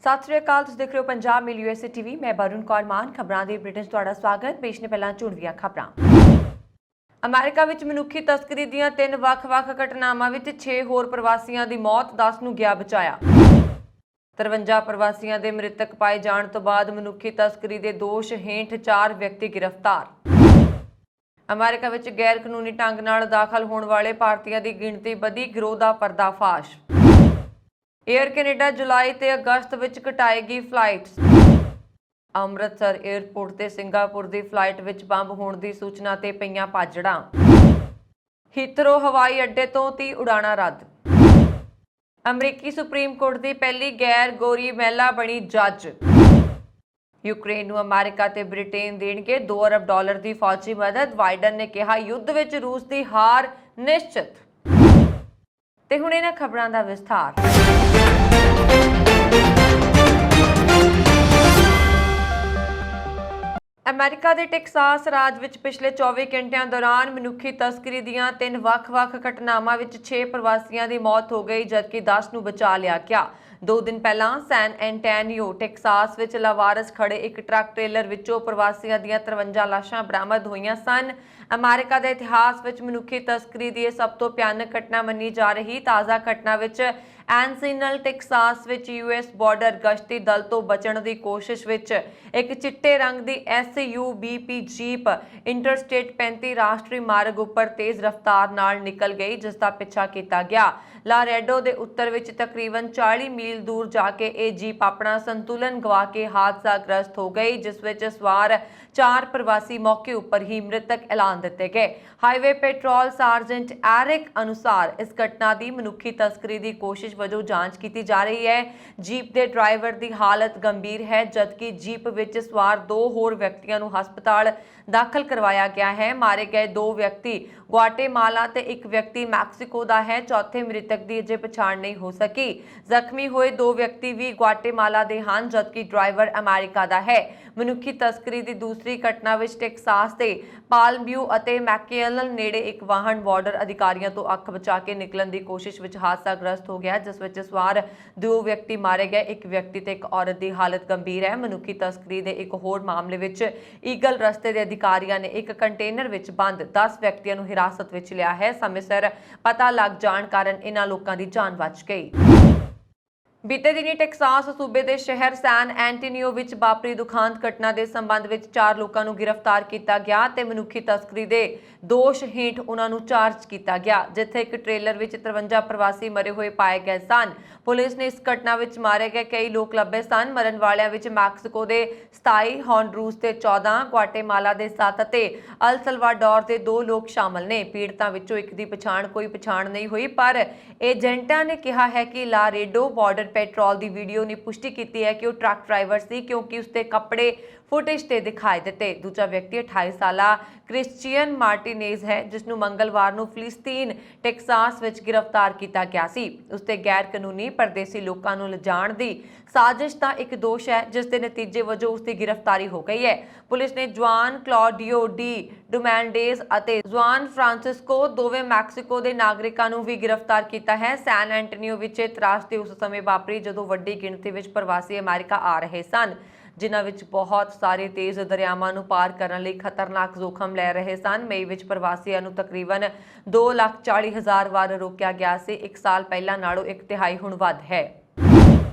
ਸਤਿ ਸ਼੍ਰੀ ਅਕਾਲ। ਤੁਸੀਂ ਦੇਖ ਰਹੇ ਹੋ ਪੰਜਾਬ ਮੇਲ USA TV। ਮੈਂ ਬरुण कौर मान। ਖਬਰਾਂ ਦੇ ਬ੍ਰਿਟਿਸ਼ ਤੁਹਾਡਾ ਸਵਾਗਤ। ਪੇਸ਼ ਨੇ ਪਹਿਲਾਂ ਝੁੰਡੀਆਂ ਖਬਰਾਂ। ਅਮਰੀਕਾ ਵਿੱਚ ਮਨੁੱਖੀ ਤਸਕਰੀ ਦੀਆਂ 3 ਵੱਖ-ਵੱਖ ਘਟਨਾਵਾਂ ਵਿੱਚ 6 ਹੋਰ ਪ੍ਰਵਾਸੀਆਂ ਦੀ ਮੌਤ, 10 ਨੂੰ ਗਿਆ ਬਚਾਇਆ। 53 ਪ੍ਰਵਾਸੀਆਂ ਦੇ ਮ੍ਰਿਤਕ ਪਾਏ ਜਾਣ ਤੋਂ ਬਾਅਦ ਮਨੁੱਖੀ ਤਸਕਰੀ ਦੇ ਦੋਸ਼ ਹੇਠ 4 ਵਿਅਕਤੀ ਗ੍ਰਿਫਤਾਰ। ਅਮਰੀਕਾ ਵਿੱਚ ਗੈਰ ਕਾਨੂੰਨੀ ਢੰਗ ਨਾਲ ਦਾਖਲ ਹੋਣ ਵਾਲੇ ਭਾਰਤੀਆਂ ਦੀ ਗਿਣਤੀ ਵਧੀ, ਗਿਰੋਹ ਦਾ ਪਰਦਾਫਾਸ਼। ਏਅਰ ਕੈਨੇਡਾ ਜੁਲਾਈ ਤੇ ਅਗਸਤ ਵਿੱਚ ਘਟਾਏਗੀ ਫਲਾਈਟਸ। ਅੰਮ੍ਰਿਤਸਰ ਏਅਰਪੋਰਟ ਤੇ ਸਿੰਗਾਪੁਰ ਦੀ ਫਲਾਈਟ ਵਿੱਚ ਬੰਬ ਹੋਣ ਦੀ ਸੂਚਨਾ ਤੇ ਪਈਆਂ ਭਾਜੜਾਂ। ਹੀਥਰੋ ਹਵਾਈ ਅੱਡੇ ਤੋਂ 30 ਉਡਾਣਾਂ ਰੱਦ। ਅਮਰੀਕੀ ਸੁਪਰੀਮ ਕੋਰਟ ਦੀ ਪਹਿਲੀ ਗੈਰ ਗੋਰੀ ਮਹਿਲਾ ਬਣੀ ਜੱਜ। ਯੂਕਰੇਨ ਨੂੰ ਅਮਰੀਕਾ ਤੇ ਬ੍ਰਿਟੇਨ ਦੇਣਗੇ $2 ਅਰਬ ਦੀ ਫੌਜੀ ਮਦਦ। ਬਾਈਡਨ ਨੇ ਕਿਹਾ ਯੁੱਧ ਵਿੱਚ ਰੂਸ ਦੀ ਹਾਰ ਨਿਸ਼ਚਿਤ। ਤੇ ਹੁਣ ਇਹਨਾਂ ਖਬਰਾਂ ਦਾ ਵਿਸਥਾਰ। ਅਮਰੀਕਾ ਦੇ ਟੈਕਸਾਸ ਰਾਜ ਵਿੱਚ ਪਿਛਲੇ 24 ਘੰਟਿਆਂ ਦੌਰਾਨ ਮਨੁੱਖੀ ਤਸਕਰੀ ਦੀਆਂ 3 ਵੱਖ-ਵੱਖ ਘਟਨਾਵਾਂ ਵਿੱਚ 6 ਪ੍ਰਵਾਸੀਆਂ ਦੀ ਮੌਤ ਹੋ ਗਈ, ਜਦਕਿ 10 ਨੂੰ ਬਚਾ ਲਿਆ ਗਿਆ। 2 ਦਿਨ ਪਹਿਲਾਂ ਸੈਨ ਐਂਟੋਨੀਓ, ਟੈਕਸਾਸ ਵਿੱਚ ਲਾਵਾਰਸ ਖੜੇ ਇੱਕ ਟਰੱਕ ਟ੍ਰੇਲਰ ਵਿੱਚੋਂ ਪ੍ਰਵਾਸੀਆਂ ਦੀਆਂ 53 ਲਾਸ਼ਾਂ ਬਰਾਮਦ ਹੋਈਆਂ ਸਨ। ਅਮਰੀਕਾ ਦੇ ਇਤਿਹਾਸ ਵਿੱਚ ਮਨੁੱਖੀ ਤਸਕਰੀ ਦੀ ਇਹ ਸਭ ਤੋਂ ਭਿਆਨਕ ਘਟਨਾ ਮੰਨੀ ਜਾ ਰਹੀ ਤਾਜ਼ਾ ਘਟਨਾ ਵਿੱਚ ਐਨਸੀਨਲ, ਟੈਕਸਾਸ ਵਿੱਚ US ਬਾਰਡਰ ਗਸ਼ਤੀ ਦਲ ਤੋਂ ਬਚਣ ਦੀ ਕੋਸ਼ਿਸ਼ ਵਿੱਚ ਇੱਕ ਚਿੱਟੇ ਰੰਗ ਦੀ SUVP ਜੀਪ ਇੰਟਰਸਟੇਟ 35 ਰਾਸ਼ਟਰੀ ਮਾਰਗ ਉੱਪਰ ਤੇਜ਼ ਰਫ਼ਤਾਰ ਨਾਲ ਨਿਕਲ ਗਈ, ਜਿਸ ਦਾ ਪਿੱਛਾ ਕੀਤਾ ਗਿਆ। ਲਾਰੇਡੋ ਦੇ ਉੱਤਰ ਵਿੱਚ ਤਕਰੀਬਨ 40 ਮੀਲ ਦੂਰ ਜਾ ਕੇ ਇਹ ਜੀਪ ਆਪਣਾ ਸੰਤੁਲਨ ਗਵਾ ਕੇ ਹਾਦਸਾਗ੍ਰਸਤ ਹੋ ਗਈ, ਜਿਸ ਵਿੱਚ ਸਵਾਰ 4 ਪ੍ਰਵਾਸੀ ਮੌਕੇ ਉੱਪਰ ਹੀ ਮ੍ਰਿਤਕ ਐਲਾਨ ਦਿੱਤੇ ਗਏ। ਹਾਈਵੇ ਪੈਟਰੋਲ ਸਾਰਜੈਂਟ ਐਰਿਕ ਅਨੁਸਾਰ ਇਸ ਘਟਨਾ ਦੀ ਮਨੁੱਖੀ ਤਸਕਰੀ ਦੀ ਕੋਸ਼ਿਸ਼ ਵਜੋਂ ਜਾਂਚ ਕੀਤੀ ਜਾ ਰਹੀ ਹੈ। ਜੀਪ ਦੇ ਡਰਾਈਵਰ ਦੀ ਹਾਲਤ ਗੰਭੀਰ ਹੈ, ਜਦਕਿ ਜੀਪ ਵਿੱਚ ਸਵਾਰ 2 ਹੋਰ ਵਿਅਕਤੀਆਂ ਨੂੰ ਹਸਪਤਾਲ ਦਾਖਲ ਕਰਵਾਇਆ ਗਿਆ ਹੈ। ਮਾਰੇ ਗਏ 2 ਵਿਅਕਤੀ ਗੁਆਟੇਮਾਲਾ ਤੇ ਇੱਕ ਵਿਅਕਤੀ ਮੈਕਸੀਕੋ ਦਾ ਹੈ। ਚੌਥੇ ਮ੍ਰਿਤਕ ਦੀ ਅਜੇ ਪਛਾਣ ਨਹੀਂ ਹੋ ਸਕੀ। ਜ਼ਖਮੀ ਹੋਏ 2 ਵਿਅਕਤੀ ਵੀ ਗੁਆਟੇਮਾਲਾ ਦੇ ਹਨ, ਜਦਕਿ ਡਰਾਈਵਰ ਅਮਰੀਕਾ ਦਾ ਹੈ। ਮਨੁੱਖੀ ਤਸਕਰੀ ਦੀ ਦੂਸਰੀ ਘਟਨਾ ਵਿੱਚ ਟੈਕਸਾਸ ਦੇ ਪਾਲਮਵਿਊ ਅਤੇ ਮੈਕਕੇਲਨ ਨੇੜੇ ਇੱਕ ਵਾਹਨ ਬਾਰਡਰ ਅਧਿਕਾਰੀਆਂ ਤੋਂ ਅੱਖ ਬਚਾ ਕੇ ਨਿਕਲਣ ਦੀ ਕੋਸ਼ਿਸ਼ ਵਿੱਚ ਹਾਦਸਾਗ੍ਰਸਤ ਹੋ ਗਿਆ, ਜਿਸ ਵਿੱਚ ਸਵਾਰ 2 ਵਿਅਕਤੀ ਮਾਰੇ ਗਏ। ਇੱਕ ਵਿਅਕਤੀ ਤੇ ਇੱਕ ਔਰਤ ਦੀ ਹਾਲਤ ਗੰਭੀਰ ਹੈ। ਮਨੁੱਖੀ ਤਸਕਰੀ ਦੇ ਇੱਕ ਹੋਰ ਮਾਮਲੇ ਵਿੱਚ ਈਗਲ ਰਸਤੇ ਦੇ ਅਧਿਕਾਰੀਆਂ ਨੇ ਇੱਕ ਕੰਟੇਨਰ ਵਿੱਚ ਬੰਦ 10 ਵਿਅਕਤੀਆਂ ਨੂੰ ਹਿਰਾਸਤ ਵਿੱਚ ਲਿਆ ਹੈ। ਸਮੇਂ ਸਿਰ ਪਤਾ ਲੱਗ ਜਾਣ ਕਾਰਨ ਇਹਨਾਂ ਲੋਕਾਂ ਦੀ ਜਾਨ ਬਚ ਗਈ। ਬੀਤੇ ਦਿਨੀ ਟੈਕਸਾਸ ਸੂਬੇ ਦੇ ਸ਼ਹਿਰ ਸੈਨ ਐਂਟੋਨੀਓ ਵਿੱਚ ਵਾਪਰੀ ਦੁਖਾਂਤ ਘਟਨਾ ਦੇ ਸੰਬੰਧ ਵਿੱਚ 4 ਲੋਕਾਂ ਨੂੰ ਗ੍ਰਿਫਤਾਰ ਕੀਤਾ ਗਿਆ ਤੇ ਮਨੁੱਖੀ ਤਸਕਰੀ ਦੇ ਦੋਸ਼ ਹੇਠ ਉਹਨਾਂ ਨੂੰ ਚਾਰਜ ਕੀਤਾ ਗਿਆ, ਜਿੱਥੇ ਇੱਕ ਟ੍ਰੇਲਰ ਵਿੱਚ 53 ਪ੍ਰਵਾਸੀ ਮਰੇ ਹੋਏ ਪਾਏ ਗਏ ਸਨ। ਪੁਲਿਸ ਨੇ ਇਸ ਘਟਨਾ ਵਿੱਚ ਮਾਰੇ ਗਏ ਕਈ ਲੋਕ ਲੱਭੇ ਸਨ। ਮਰਨ ਵਾਲਿਆਂ ਵਿੱਚ ਮੈਕਸੀਕੋ ਦੇ 27, ਹੌਂਡਰੂਸ ਦੇ 14, ਗੁਆਟੇਮਾਲਾ ਦੇ 7 ਅਤੇ ਅਲ ਸਲਵਾਡੋਰ ਦੇ 2 ਲੋਕ ਸ਼ਾਮਲ ਨੇ। ਪੀੜਤਾਂ ਵਿੱਚੋਂ ਇੱਕ ਦੀ ਕੋਈ ਪਛਾਣ ਨਹੀਂ ਹੋਈ, ਪਰ ਏਜੰਟਾਂ ਨੇ ਕਿਹਾ ਹੈ ਕਿ ਲਾਰੇਡੋ ਬਾਰਡਰ ਪੈਟਰੋਲ ਦੀ ਵੀਡੀਓ ਨੇ ਪੁਸ਼ਟੀ ਕੀਤੀ ਹੈ ਕਿ ਉਹ ਟਰੱਕ ਡਰਾਈਵਰ ਸੀ, ਕਿਉਂਕਿ ਉਸਦੇ ਕੱਪੜੇ ਫੁਟੇਜ ਤੇ ਦਿਖਾਈ ਦਿੱਤੇ। ਦੂਜਾ ਵਿਅਕਤੀ 28 ਸਾਲਾ ਕ੍ਰਿਸਚੀਅਨ ਮਾਰਟੀਨੇਜ਼ ਹੈ, ਜਿਸ ਨੂੰ ਮੰਗਲਵਾਰ ਨੂੰ ਫਿਲਿਸਤੀਨ, ਟੈਕਸਾਸ ਵਿੱਚ ਗ੍ਰਿਫਤਾਰ ਕੀਤਾ ਗਿਆ ਸੀ। ਉਸਤੇ ਗੈਰ ਕਾਨੂੰਨੀ ਪਰਦੇਸੀ ਲੋਕਾਂ ਨੂੰ ਲਿਜਾਣ ਦੀ ਸਾਜ਼ਿਸ਼ ਦਾ ਇੱਕ ਦੋਸ਼ ਹੈ, ਜਿਸ ਦੇ ਨਤੀਜੇ ਵਜੋਂ ਉਸਦੀ ਗ੍ਰਿਫਤਾਰੀ ਹੋ ਗਈ ਹੈ। ਪੁਲਿਸ ਨੇ ਜੁਆਨ ਕਲੌਡੀਓ ਡੀ ਡੁਮੈਂਡੇਜ਼ ਅਤੇ ਜੁਆਨ ਫ੍ਰਾਂਸਿਸਕੋ, ਦੋਵੇਂ ਮੈਕਸੀਕੋ ਦੇ ਨਾਗਰਿਕਾਂ ਨੂੰ ਵੀ ਗ੍ਰਿਫਤਾਰ ਕੀਤਾ ਹੈ। ਸੈਨ ਐਂਟੋਨੀਓ ਵਿੱਚ ਇਹ ਤਰਾਸਦੀ ਉਸ ਸਮੇਂ ਵਾਪਰੀ ਜਦੋਂ ਵੱਡੀ ਗਿਣਤੀ ਵਿੱਚ ਪ੍ਰਵਾਸੀ ਅਮਰੀਕਾ ਆ ਰਹੇ ਸਨ, ਜਿਨ੍ਹਾਂ ਵਿੱਚ ਬਹੁਤ ਸਾਰੇ ਤੇਜ਼ ਦਰਿਆਵਾਂ ਨੂੰ ਪਾਰ ਕਰਨ ਲਈ ਖਤਰਨਾਕ ਜ਼ੋਖਮ ਲੈ ਰਹੇ ਸਨ। ਮਈ ਵਿੱਚ ਪ੍ਰਵਾਸੀਆਂ ਨੂੰ ਤਕਰੀਬਨ 2,40,000 ਵਾਰ ਰੋਕਿਆ ਗਿਆ ਸੀ। 1 ਸਾਲ ਪਹਿਲਾਂ ਨਾਲੋਂ 1/3 ਹੁਣ ਵੱਧ ਹੈ।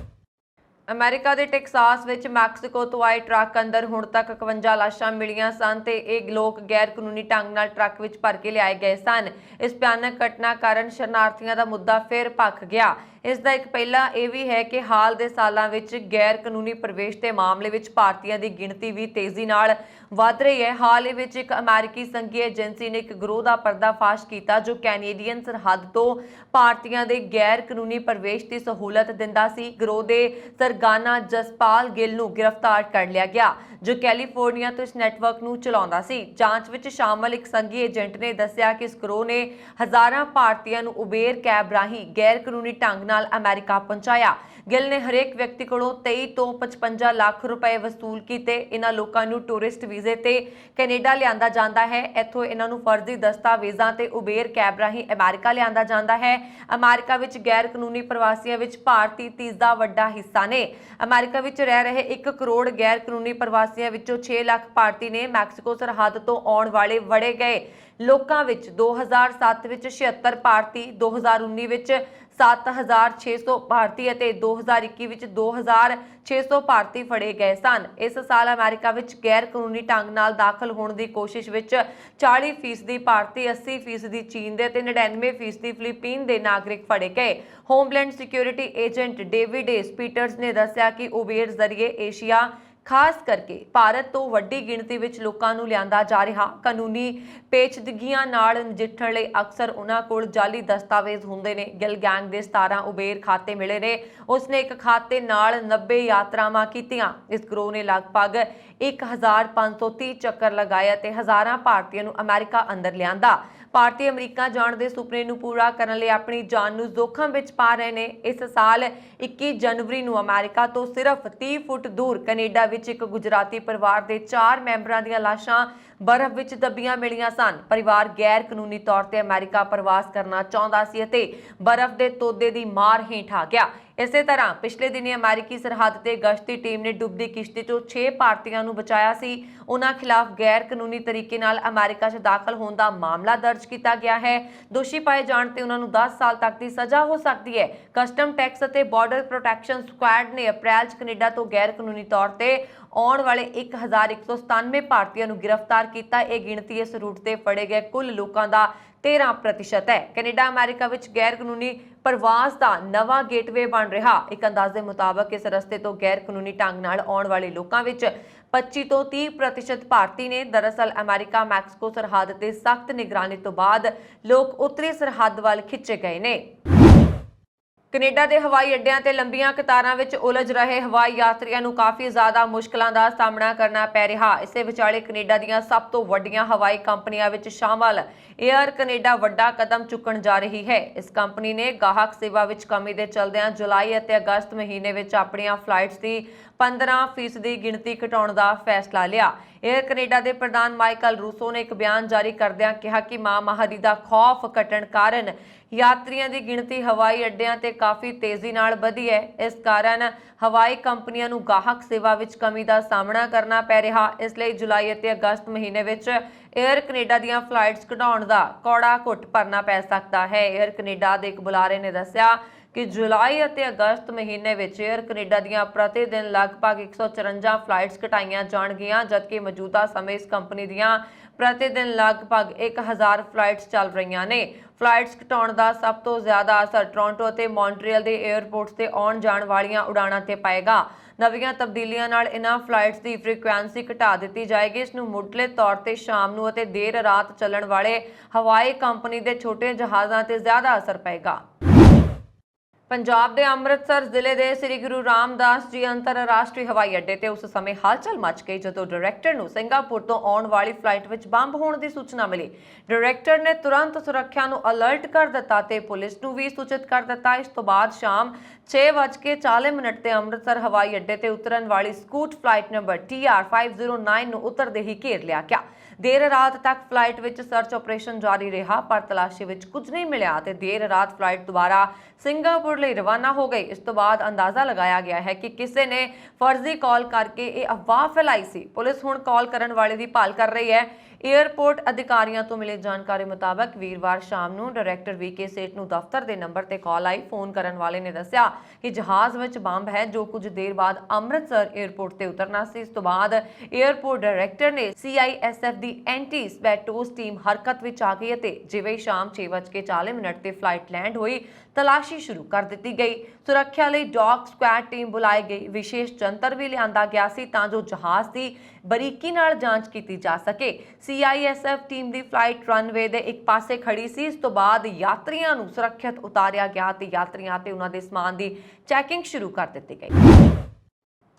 ਅਮਰੀਕਾ ਦੇ ਟੈਕਸਾਸ ਵਿੱਚ ਮੈਕਸੀਕੋ ਤੋਂ ਆਏ ਟਰੱਕ ਅੰਦਰ ਹੁਣ ਤੱਕ 51 ਲਾਸ਼ਾਂ ਮਿਲੀਆਂ ਸਨ ਤੇ ਇਹ ਲੋਕ ਗੈਰ ਕਾਨੂੰਨੀ ਢੰਗ ਨਾਲ ਟਰੱਕ ਵਿੱਚ ਭਰ ਕੇ ਲਿਆਏ ਗਏ ਸਨ। ਇਸ ਭਿਆਨਕ ਘਟਨਾ ਕਾਰਨ ਸ਼ਰਨਾਰਥੀਆਂ ਦਾ ਮੁੱਦਾ ਫਿਰ ਭਖ ਗਿਆ। ਇਸ ਦਾ ਇੱਕ ਪਹਿਲਾ ਇਹ ਵੀ ਹੈ ਕਿ ਹਾਲ ਦੇ ਸਾਲਾਂ ਵਿੱਚ ਗੈਰ ਕਾਨੂੰਨੀ ਪ੍ਰਵੇਸ਼ ਦੇ ਮਾਮਲੇ ਵਿੱਚ ਭਾਰਤੀਆਂ ਦੀ ਗਿਣਤੀ ਵੀ ਤੇਜ਼ੀ ਨਾਲ ਵਧ ਰਹੀ ਹੈ। ਹਾਲ ਹੀ ਵਿੱਚ ਇੱਕ ਅਮਰੀਕੀ ਸੰਘੀ ਏਜੰਸੀ ਨੇ ਇੱਕ ਗਿਰੋਹ ਦਾ ਪਰਦਾਫਾਸ਼ ਕੀਤਾ ਜੋ ਕੈਨੇਡੀਅਨ ਸਰਹੱਦ ਤੋਂ ਭਾਰਤੀਆਂ ਦੇ ਗੈਰ ਕਾਨੂੰਨੀ ਪ੍ਰਵੇਸ਼ ਦੀ ਸਹੂਲਤ ਦਿੰਦਾ ਸੀ। ਗਿਰੋਹ ਦੇ ਸਰਗਨਾ ਜਸਪਾਲ ਗਿੱਲ ਨੂੰ ਗ੍ਰਿਫਤਾਰ ਕਰ ਲਿਆ ਗਿਆ, ਜੋ ਕੈਲੀਫੋਰਨੀਆ ਤੋਂ ਇਸ ਨੈਟਵਰਕ ਨੂੰ ਚਲਾਉਂਦਾ ਸੀ। ਜਾਂਚ ਵਿੱਚ ਸ਼ਾਮਲ ਇੱਕ ਸੰਘੀ ਏਜੰਟ ਨੇ ਦੱਸਿਆ ਕਿ ਇਸ ਗਿਰੋਹ ਨੇ ਹਜ਼ਾਰਾਂ ਭਾਰਤੀਆਂ ਨੂੰ ਉਬੇਰ ਕੈਬ ਰਾਹੀਂ ਗੈਰ ਕਾਨੂੰਨੀ ਢੰਗ ਨਾਲ ਅਮਰੀਕਾ ਪਹੁੰਚਾਇਆ। ਗਿੱਲ ਨੇ ਹਰੇਕ ਵਿਅਕਤੀ ਕੋਲੋਂ 23 ਤੋਂ 55 ਲੱਖ ਰੁਪਏ ਵਸੂਲ ਕੀਤੇ। ਇਹਨਾਂ ਲੋਕਾਂ ਨੂੰ ਟੂਰਿਸਟ ਵੀਜ਼ੇ ਤੇ ਕੈਨੇਡਾ ਲਿਆਂਦਾ ਜਾਂਦਾ ਹੈ। ਇੱਥੋਂ ਇਹਨਾਂ ਨੂੰ ਫਰਜ਼ੀ ਦਸਤਾਵੇਜ਼ਾਂ ਤੇ ਉਬੇਰ ਕੈਬ ਰਾਹੀਂ ਅਮਰੀਕਾ ਲਿਆਂਦਾ ਜਾਂਦਾ ਹੈ। ਅਮਰੀਕਾ ਵਿੱਚ ਗੈਰ ਕਾਨੂੰਨੀ ਪ੍ਰਵਾਸੀਆਂ ਵਿੱਚ ਭਾਰਤੀ ਤੀਸਰਾ ਵੱਡਾ ਹਿੱਸਾ ਨੇ। ਅਮਰੀਕਾ ਵਿੱਚ ਰਹਿ ਰਹੇ 1 ਕਰੋੜ ਗੈਰ ਕਾਨੂੰਨੀ ਪ੍ਰਵਾਸੀਆਂ ਵਿੱਚੋਂ 6 ਲੱਖ ਭਾਰਤੀ ਨੇ। ਮੈਕਸੀਕੋ ਸਰਹੱਦ ਤੋਂ ਆਉਣ ਵਾਲੇ ਵੜੇ ਗਏ ਲੋਕਾਂ ਵਿੱਚ 2007 ਵਿੱਚ 76 ਭਾਰਤੀ, 2019 ਵਿੱਚ 7600 ਭਾਰਤੀ ਅਤੇ 2021 ਵਿੱਚ 2600 ਭਾਰਤੀ ਫੜੇ ਗਏ ਸਨ। ਇਸ ਸਾਲ ਅਮਰੀਕਾ ਵਿੱਚ ਗੈਰ ਕਾਨੂੰਨੀ ਢੰਗ ਨਾਲ ਦਾਖਲ ਹੋਣ ਦੀ ਕੋਸ਼ਿਸ਼ ਵਿੱਚ 40% ਭਾਰਤੀ, 80% ਚੀਨ ਦੇ ਅਤੇ 99% ਫਿਲੀਪੀਨ ਦੇ ਨਾਗਰਿਕ ਫੜੇ ਗਏ। Homeland security agent David Peter's ਨੇ ਦੱਸਿਆ ਕਿ ਉਬੇਰ ਜ਼ਰੀਏ ਏਸ਼ੀਆ ਖਾਸ ਕਰਕੇ ਭਾਰਤ ਤੋਂ ਵੱਡੀ ਗਿਣਤੀ ਵਿੱਚ ਲੋਕਾਂ ਨੂੰ ਲਿਆਂਦਾ ਜਾ ਰਿਹਾ। ਕਾਨੂੰਨੀ ਪੇਚੀਦਗੀਆਂ ਨਾਲ ਨਜਿੱਠਣ ਲਈ ਅਕਸਰ ਉਹਨਾਂ ਕੋਲ ਜਾਲੀ ਦਸਤਾਵੇਜ਼ ਹੁੰਦੇ ਨੇ। ਗਿੱਲ ਗੈਂਗ ਦੇ 17 ਉਬੇਰ ਖਾਤੇ ਮਿਲੇ ਨੇ। ਉਸਨੇ ਇੱਕ ਖਾਤੇ ਨਾਲ 90 ਯਾਤਰਾਵਾਂ ਕੀਤੀਆਂ। ਇਸ ਗਰੋਹ ਨੇ ਲਗਭਗ 1530 ਚੱਕਰ ਲਗਾਏ ਅਤੇ ਹਜ਼ਾਰਾਂ ਭਾਰਤੀਆਂ ਨੂੰ ਅਮਰੀਕਾ ਅੰਦਰ ਲਿਆਂਦਾ। ਭਾਰਤੀ ਅਮਰੀਕਾ ਜਾਣ ਦੇ ਸੁਪਨੇ ਨੂੰ ਪੂਰਾ ਕਰਨ ਲਈ ਆਪਣੀ ਜਾਨ ਨੂੰ ਜ਼ੋਖਮ ਵਿੱਚ ਪਾ ਰਹੇ ਨੇ। ਇਸ ਸਾਲ 21 ਜਨਵਰੀ ਨੂੰ ਅਮਰੀਕਾ ਤੋਂ ਸਿਰਫ 30 ਫੁੱਟ ਦੂਰ ਕੈਨੇਡਾ ਵਿੱਚ ਇੱਕ ਗੁਜਰਾਤੀ ਪਰਿਵਾਰ ਦੇ 4 ਮੈਂਬਰਾਂ ਦੀਆਂ ਲਾਸ਼ਾਂ ਬਰਫ਼ ਵਿੱਚ ਦੱਬੀਆਂ ਮਿਲੀਆਂ ਸਨ। ਪਰਿਵਾਰ ਗੈਰ ਕਾਨੂੰਨੀ ਤੌਰ ਤੇ ਅਮਰੀਕਾ ਪ੍ਰਵਾਸ ਕਰਨਾ ਚਾਹੁੰਦਾ ਸੀ ਅਤੇ ਬਰਫ਼ ਦੇ ਤੋਦੇ ਦੀ ਮਾਰ ਹੇਠ ਆ ਗਿਆ। ਇਸੇ ਤਰ੍ਹਾਂ ਪਿਛਲੇ ਦਿਨੀ ਅਮਰੀਕੀ ਸਰਹੱਦ ਤੇ ਗਸ਼ਤੀ ਟੀਮ ਨੇ ਡੁੱਬਦੀ ਕਿਸ਼ਤੀ ਤੋਂ 6 ਭਾਰਤੀਆਂ ਨੂੰ ਬਚਾਇਆ ਸੀ। ਉਹਨਾਂ ਖਿਲਾਫ ਗੈਰ ਕਾਨੂੰਨੀ ਤਰੀਕੇ ਨਾਲ ਅਮਰੀਕਾ 'ਚ ਦਾਖਲ ਹੋਣ ਦਾ ਮਾਮਲਾ ਦਰਜ ਕੀਤਾ ਗਿਆ ਹੈ। ਦੋਸ਼ੀ ਪਾਏ ਜਾਣ ਤੇ ਉਹਨਾਂ ਨੂੰ 10 ਸਾਲ ਤੱਕ ਦੀ ਸਜ਼ਾ ਹੋ ਸਕਦੀ ਹੈ। ਕਸਟਮ ਟੈਕਸ ਅਤੇ ਬਾਰਡਰ ਪ੍ਰੋਟੈਕਸ਼ਨ ਸਕੁਐਡ ਨੇ ਅਪ੍ਰੈਲ 'ਚ ਕੈਨੇਡਾ ਤੋਂ ਗੈਰ ਕਾਨੂੰਨੀ ਤੌਰ ਤੇ ਆਉਣ ਵਾਲੇ 1197 ਭਾਰਤੀਆਂ ਨੂੰ ਗ੍ਰਿਫਤਾਰ ਕੀਤਾ। ਇਹ ਗਿਣਤੀ ਇਸ ਰੂਟ ਤੇ ਫੜੇ ਗਏ ਕੁੱਲ ਲੋਕਾਂ ਦਾ 13% ਹੈ। ਕੈਨੇਡਾ ਅਮਰੀਕਾ ਵਿੱਚ ਗੈਰ ਕਾਨੂੰਨੀ ਪ੍ਰਵਾਸ ਦਾ ਨਵਾਂ ਗੇਟਵੇ ਬਣ ਰਿਹਾ। ਇੱਕ ਅੰਦਾਜ਼ੇ ਮੁਤਾਬਕ ਇਸ ਰਸਤੇ ਤੋਂ ਗੈਰ ਕਾਨੂੰਨੀ ਢੰਗ ਨਾਲ ਆਉਣ ਵਾਲੇ ਲੋਕਾਂ ਵਿੱਚ 25 ਤੋਂ 30% ਭਾਰਤੀ ਨੇ। ਦਰਅਸਲ ਅਮਰੀਕਾ ਮੈਕਸੀਕੋ ਸਰਹੱਦ ਤੇ ਸਖਤ ਨਿਗਰਾਨੀ ਤੋਂ ਬਾਅਦ ਲੋਕ ਉੱਤਰੀ ਸਰਹੱਦ ਵੱਲ ਖਿੱਚੇ ਗਏ ਨੇ। ਕੈਨੇਡਾ ਦੇ ਹਵਾਈ ਅੱਡਿਆਂ ਤੇ ਲੰਬੀਆਂ ਕਤਾਰਾਂ ਵਿੱਚ ਉਲਝ ਰਹੇ ਹਵਾਈ ਯਾਤਰੀਆਂ ਨੂੰ ਕਾਫੀ ਜ਼ਿਆਦਾ ਮੁਸ਼ਕਲਾਂ ਦਾ ਸਾਹਮਣਾ ਕਰਨਾ ਪੈ ਰਿਹਾ। ਇਸੇ ਵਿਚਾਲੇ ਕੈਨੇਡਾ ਦੀਆਂ ਸਭ ਤੋਂ ਵੱਡੀਆਂ ਹਵਾਈ ਕੰਪਨੀਆਂ ਵਿੱਚ ਸ਼ਾਮਲ ਏਅਰ ਕੈਨੇਡਾ ਵੱਡਾ ਕਦਮ ਚੁੱਕਣ ਜਾ ਰਹੀ ਹੈ। ਇਸ ਕੰਪਨੀ ਨੇ ਗਾਹਕ ਸੇਵਾ ਵਿੱਚ ਕਮੀ ਦੇ ਚਲਦਿਆਂ ਜੁਲਾਈ ਅਤੇ ਅਗਸਤ ਮਹੀਨੇ ਵਿੱਚ ਆਪਣੀਆਂ ਫਲਾਈਟਸ ਦੀ 15% ਦੀ ਗਿਣਤੀ ਘਟਾਉਣ ਦਾ ਫੈਸਲਾ ਲਿਆ। ਏਅਰ ਕੈਨੇਡਾ ਦੇ ਪ੍ਰਧਾਨ ਮਾਈਕਲ ਰੂਸੋ ਨੇ ਇੱਕ ਬਿਆਨ ਜਾਰੀ ਕਰਦਿਆਂ ਕਿਹਾ ਕਿ ਮਹਾਮਾਰੀ ਦਾ ਖੌਫ ਘਟਣ ਕਾਰਨ ਯਾਤਰੀਆਂ ਦੀ ਗਿਣਤੀ ਹਵਾਈ ਅੱਡਿਆਂ ਤੇ ਕਾਫੀ ਤੇਜ਼ੀ ਨਾਲ ਵਧੀ ਹੈ। ਇਸ ਕਾਰਨ ਹਵਾਈ ਕੰਪਨੀਆਂ ਨੂੰ ਗਾਹਕ ਸੇਵਾ ਵਿੱਚ ਕਮੀ ਦਾ ਸਾਹਮਣਾ ਕਰਨਾ ਪੈ ਰਿਹਾ। ਇਸ ਲਈ ਜੁਲਾਈ ਅਤੇ ਅਗਸਤ ਮਹੀਨੇ ਵਿੱਚ ਏਅਰ ਕੈਨੇਡਾ ਦੀਆਂ ਫਲਾਈਟਸ ਘਟਾਉਣ ਦਾ ਕੌੜਾ ਘੁੱਟ ਭਰਨਾ ਪੈ ਸਕਦਾ ਹੈ। ਏਅਰ ਕੈਨੇਡਾ ਦੇ ਇੱਕ ਬੁਲਾਰੇ ਨੇ ਦੱਸਿਆ ਕਿ ਜੁਲਾਈ ਅਤੇ ਅਗਸਤ ਮਹੀਨੇ ਵਿੱਚ ਏਅਰ ਕੈਨੇਡਾ ਦੀਆਂ ਪ੍ਰਤੀ ਦਿਨ ਲਗਭਗ 154 ਫਲਾਈਟਸ ਘਟਾਈਆਂ ਜਾਣਗੀਆਂ, ਜਦਕਿ ਮੌਜੂਦਾ ਸਮੇਂ ਇਸ ਕੰਪਨੀ ਦੀਆਂ ਪ੍ਰਤੀ ਦਿਨ ਲਗਭਗ 1000 ਫਲਾਈਟਸ ਚੱਲ ਰਹੀਆਂ ਨੇ। ਫਲਾਈਟਸ ਘਟਾਉਣ ਦਾ ਸਭ ਤੋਂ ਜ਼ਿਆਦਾ ਅਸਰ ਟੋਰਾਂਟੋ ਅਤੇ ਮੌਂਟਰੀਅਲ ਦੇ 에ਅਰਪੋਰਟਸ ਤੇ ਆਉਣ ਜਾਣ ਵਾਲੀਆਂ ਉਡਾਣਾਂ ਤੇ ਪਏਗਾ। ਨਵੀਆਂ ਤਬਦੀਲੀਆਂ ਨਾਲ ਇਨ੍ਹਾਂ ਫਲਾਈਟਸ ਦੀ ਫ੍ਰੀਕੁਐਂਸੀ ਘਟਾ ਦਿੱਤੀ ਜਾਏਗੀ। ਇਸ ਨੂੰ ਮੁੱਢਲੇ ਤੌਰ ਤੇ ਸ਼ਾਮ ਨੂੰ ਅਤੇ ਦੇਰ ਰਾਤ ਚੱਲਣ ਵਾਲੇ ਹਵਾਈ ਕੰਪਨੀ ਦੇ ਛੋਟੇ ਜਹਾਜ਼ਾਂ ਤੇ ਜ਼ਿਆਦਾ ਅਸਰ ਪਏਗਾ। ਪੰਜਾਬ ਦੇ ਅੰਮ੍ਰਿਤਸਰ ਜ਼ਿਲ੍ਹੇ ਦੇ ਸ੍ਰੀ ਗੁਰੂ ਰਾਮਦਾਸ ਜੀ ਅੰਤਰਰਾਸ਼ਟਰੀ ਹਵਾਈ ਅੱਡੇ ਤੇ ਉਸ ਸਮੇਂ ਹਲਚਲ ਮਚ ਗਈ ਜਦੋਂ ਡਾਇਰੈਕਟਰ ਨੂੰ ਸਿੰਗਾਪੁਰ ਤੋਂ ਆਉਣ ਵਾਲੀ ਫਲਾਈਟ ਵਿੱਚ ਬੰਬ ਹੋਣ ਦੀ ਸੂਚਨਾ ਮਿਲੀ। ਡਾਇਰੈਕਟਰ ਨੇ ਤੁਰੰਤ ਸੁਰੱਖਿਆ ਨੂੰ ਅਲਰਟ ਕਰ ਦਿੱਤਾ ਤੇ ਪੁਲਿਸ ਨੂੰ ਵੀ ਸੂਚਿਤ ਕਰ ਦਿੱਤਾ। ਇਸ ਤੋਂ ਬਾਅਦ ਸ਼ਾਮ 6:40 ਤੇ ਅੰਮ੍ਰਿਤਸਰ ਹਵਾਈ ਅੱਡੇ ਤੇ ਉਤਰਨ ਵਾਲੀ ਸਕੂਟ ਫਲਾਈਟ ਨੰਬਰ TR509 ਨੂੰ ਉਤਰਦੇ ਹੀ ਘੇਰ ਲਿਆ ਗਿਆ। ਦੇਰ ਰਾਤ ਤੱਕ ਫਲਾਈਟ ਵਿੱਚ ਸਰਚ ਆਪਰੇਸ਼ਨ ਜਾਰੀ ਰਿਹਾ, ਪਰ ਤਲਾਸ਼ੀ ਵਿੱਚ ਕੁਝ ਨਹੀਂ ਮਿਲਿਆ ਤੇ ਦੇਰ ਰਾਤ ਫਲਾਈਟ ਦੁਬਾਰਾ ਸਿੰਗਾਪੁਰ ਲਈ ਰਵਾਨਾ ਹੋ ਗਈ। ਇਸ ਤੋਂ ਬਾਅਦ ਅੰਦਾਜ਼ਾ ਲਗਾਇਆ ਗਿਆ ਹੈ ਕਿ ਕਿਸੇ ਨੇ ਫਰਜ਼ੀ ਕਾਲ ਕਰਕੇ ਇਹ ਅਫਵਾਹ ਫੈਲਾਈ ਸੀ। ਪੁਲਿਸ ਹੁਣ ਕਾਲ ਕਰਨ ਵਾਲੇ ਦੀ ਭਾਲ ਕਰ ਰਹੀ ਹੈ। ਏਅਰਪੋਰਟ ਅਧਿਕਾਰੀਆਂ ਤੋਂ ਮਿਲੀ ਜਾਣਕਾਰੀ ਮੁਤਾਬਕ ਵੀਰਵਾਰ ਸ਼ਾਮ ਨੂੰ ਡਾਇਰੈਕਟਰ VK ਸੇਠ ਨੂੰ ਦਫ਼ਤਰ ਦੇ ਨੰਬਰ ਤੇ ਕਾਲ ਆਈ। ਫੋਨ ਕਰਨ ਵਾਲੇ ਨੇ ਦੱਸਿਆ ਕਿ ਜਹਾਜ਼ ਵਿੱਚ ਬੰਬ ਹੈ ਜੋ ਕੁਝ ਦੇਰ ਬਾਅਦ ਅੰਮ੍ਰਿਤਸਰ ਏਅਰਪੋਰਟ ਤੇ ਉਤਰਨਾ ਸੀ। ਇਸ ਤੋਂ ਬਾਅਦ ਏਅਰਪੋਰਟ ਡਾਇਰੈਕਟਰ ਨੇ CISF ਦੀ ਐਂਟੀ ਸਪੈਟੋਸ ਟੀਮ ਹਰਕਤ ਵਿੱਚ ਆ ਗਈ ਅਤੇ ਜਿਵੇਂ ਸ਼ਾਮ 6:40 ਤੇ ਫਲਾਈਟ ਲੈਂਡ ਹੋਈ, ਤਲਾਸ਼ੀ ਸ਼ੁਰੂ ਕਰ ਦਿੱਤੀ ਗਈ। ਸੁਰੱਖਿਆ ਲਈ ਡੌਗ ਸਕੁਐਡ ਟੀਮ ਬੁਲਾਈ ਗਈ। ਵਿਸ਼ੇਸ਼ ਜੰਤਰ ਵੀ ਲਿਆਂਦਾ ਗਿਆ ਸੀ ਤਾਂ ਜੋ ਜਹਾਜ਼ ਦੀ ਬਰੀਕੀ ਨਾਲ ਜਾਂਚ ਕੀਤੀ ਜਾ ਸਕੇ। CISF ਟੀਮ ਦੀ ਫਲਾਈਟ ਰਨਵੇ ਦੇ ਇੱਕ ਪਾਸੇ ਖੜੀ ਸੀ। ਇਸ ਤੋਂ ਬਾਅਦ ਯਾਤਰੀਆਂ ਨੂੰ ਸੁਰੱਖਿਅਤ ਉਤਾਰਿਆ ਗਿਆ ਤੇ ਯਾਤਰੀਆਂ ਤੇ ਉਹਨਾਂ ਦੇ ਸਮਾਨ ਦੀ ਚੈਕਿੰਗ ਸ਼ੁਰੂ ਕਰ ਦਿੱਤੀ ਗਈ।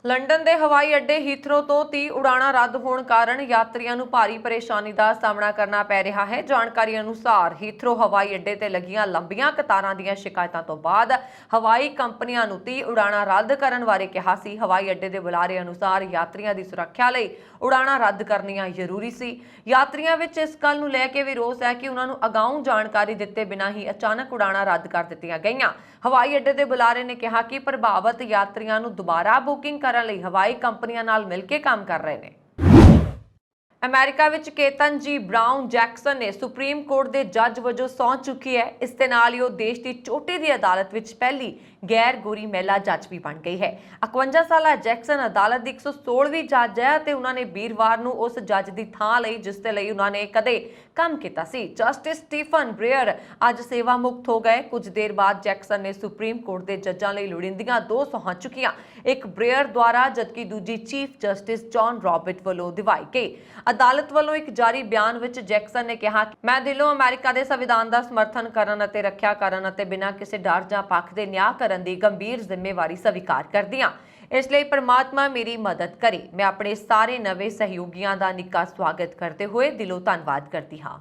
ਲੰਡਨ ਦੇ ਹਵਾਈ ਅੱਡੇ ਹੀਥਰੋ ਤੋਂ 30 ਉਡਾਣਾਂ ਰੱਦ ਹੋਣ ਕਾਰਨ ਯਾਤਰੀਆਂ ਨੂੰ ਭਾਰੀ ਪਰੇਸ਼ਾਨੀ ਦਾ ਸਾਹਮਣਾ ਕਰਨਾ ਪੈ ਰਿਹਾ ਹੈ। ਜਾਣਕਾਰੀ ਅਨੁਸਾਰ ਹੀਥਰੋ ਹਵਾਈ ਅੱਡੇ ਤੇ ਲੱਗੀਆਂ ਲੰਬੀਆਂ ਕਤਾਰਾਂ ਦੀਆਂ ਸ਼ਿਕਾਇਤਾਂ ਤੋਂ ਬਾਅਦ ਹਵਾਈ ਕੰਪਨੀਆਂ ਨੂੰ 30 ਉਡਾਣਾਂ ਰੱਦ ਕਰਨ ਬਾਰੇ ਕਿਹਾ ਸੀ। ਹਵਾਈ ਅੱਡੇ ਦੇ ਬੁਲਾਰੇ ਅਨੁਸਾਰ ਯਾਤਰੀਆਂ ਦੀ ਸੁਰੱਖਿਆ ਲਈ ਉਡਾਣਾਂ ਰੱਦ ਕਰਨੀਆਂ ਜ਼ਰੂਰੀ ਸੀ। ਯਾਤਰੀਆਂ ਵਿੱਚ ਇਸ ਗੱਲ ਨੂੰ ਲੈ ਕੇ ਵੀ ਰੋਸ ਹੈ ਕਿ ਉਹਨਾਂ ਨੂੰ ਅਗਾਊਂ ਜਾਣਕਾਰੀ ਦਿੱਤੇ ਬਿਨਾਂ ਹੀ ਅਚਾਨਕ ਉਡਾਣਾਂ ਰੱਦ ਕਰ ਦਿੱਤੀਆਂ ਗਈਆਂ। ਹਵਾਈ ਅੱਡੇ ਦੇ ਬੁਲਾਰੇ ਨੇ ਕਿਹਾ ਕਿ ਪ੍ਰਭਾਵਿਤ ਯਾਤਰੀਆਂ ਨੂੰ ਦੁਬਾਰਾ ਬੁਕਿੰਗ ਕਰਨ ਲਈ ਹਵਾਈ ਕੰਪਨੀਆਂ ਨਾਲ ਮਿਲ ਕੇ ਕੰਮ ਕਰ ਰਹੇ ਨੇ। ਅਮਰੀਕਾ ਵਿੱਚ ਕੇਤਨ ਜੀ ਬ੍ਰਾਊਨ ਜੈਕਸਨ ਨੇ ਸੁਪਰੀਮ ਕੋਰਟ ਦੇ ਜੱਜ ਵਜੋਂ ਸਹੁੰ ਚੁੱਕੀ ਹੈ। ਇਸ ਦੇ ਨਾਲ ਹੀ ਉਹ ਦੇਸ਼ ਦੀ ਚੋਟੀ ਦੀ ਅਦਾਲਤ ਵਿੱਚ ਪਹਿਲੀ ਗੈਰ ਗੋਰੀ ਮਹਿਲਾ ਜੱਜ ਵੀ ਬਣ ਗਈ ਹੈ। 51 ਸਾਲਾ ਜੈਕਸਨ ਅਦਾਲਤ ਦੀ 116ਵੀਂ ਜੱਜ ਹੈ ਅਤੇ ਉਹਨਾਂ ਨੇ ਵੀਰਵਾਰ ਨੂੰ ਉਸ ਜੱਜ ਦੀ ਥਾਂ ਲਈ ਜਿਸ ਦੇ ਲਈ ਉਹਨਾਂ ਨੇ ਕਦੇ ਕੰਮ ਕੀਤਾ ਸੀ। ਜਸਟਿਸ ਸਟੀਫਨ ਬ੍ਰੇਅਰ ਅੱਜ ਸੇਵਾ ਮੁਕਤ ਹੋ ਗਏ। ਕੁਝ ਦੇਰ ਬਾਅਦ ਜੈਕਸਨ ਨੇ ਸੁਪਰੀਮ ਕੋਰਟ ਦੇ ਜੱਜਾਂ ਲਈ ਲੋੜੀਂਦੀਆਂ 2 ਸਹੁੰ ਚੁੱਕੀਆਂ, ਇੱਕ ਬ੍ਰੇਅਰ ਦੁਆਰਾ ਜਦਕਿ ਦੂਜੀ ਚੀਫ ਜਸਟਿਸ ਜੌਨ ਰੌਬਰਟ ਵੱਲੋਂ ਦਿਵਾਈ ਗਈ। ਅਦਾਲਤ ਵੱਲੋਂ ਇੱਕ ਜਾਰੀ ਬਿਆਨ ਵਿੱਚ ਜੈਕਸਨ ਨੇ ਕਿਹਾ ਕਿ ਮੈਂ ਦਿਲੋਂ ਅਮਰੀਕਾ ਦੇ ਸੰਵਿਧਾਨ ਦਾ ਸਮਰਥਨ ਕਰਨ ਅਤੇ ਰੱਖਿਆ ਕਰਨ ਅਤੇ ਬਿਨਾਂ ਕਿਸੇ ਡਰ ਜਾਂ ਪੱਖ ਦੇ ਨਿਆਂ ਕਰਨ ਦੀ ਗੰਭੀਰ ਜ਼ਿੰਮੇਵਾਰੀ ਸਵੀਕਾਰ ਕਰਦੀ ਹਾਂ। ਇਸ ਲਈ ਪਰਮਾਤਮਾ ਮੇਰੀ ਮਦਦ ਕਰੇ। ਮੈਂ ਆਪਣੇ ਸਾਰੇ ਨਵੇਂ ਸਹਿਯੋਗੀਆਂ ਦਾ ਨਿੱਘਾ ਸਵਾਗਤ ਕਰਦੇ ਹੋਏ ਦਿਲੋਂ ਧੰਨਵਾਦ ਕਰਦੀ ਹਾਂ।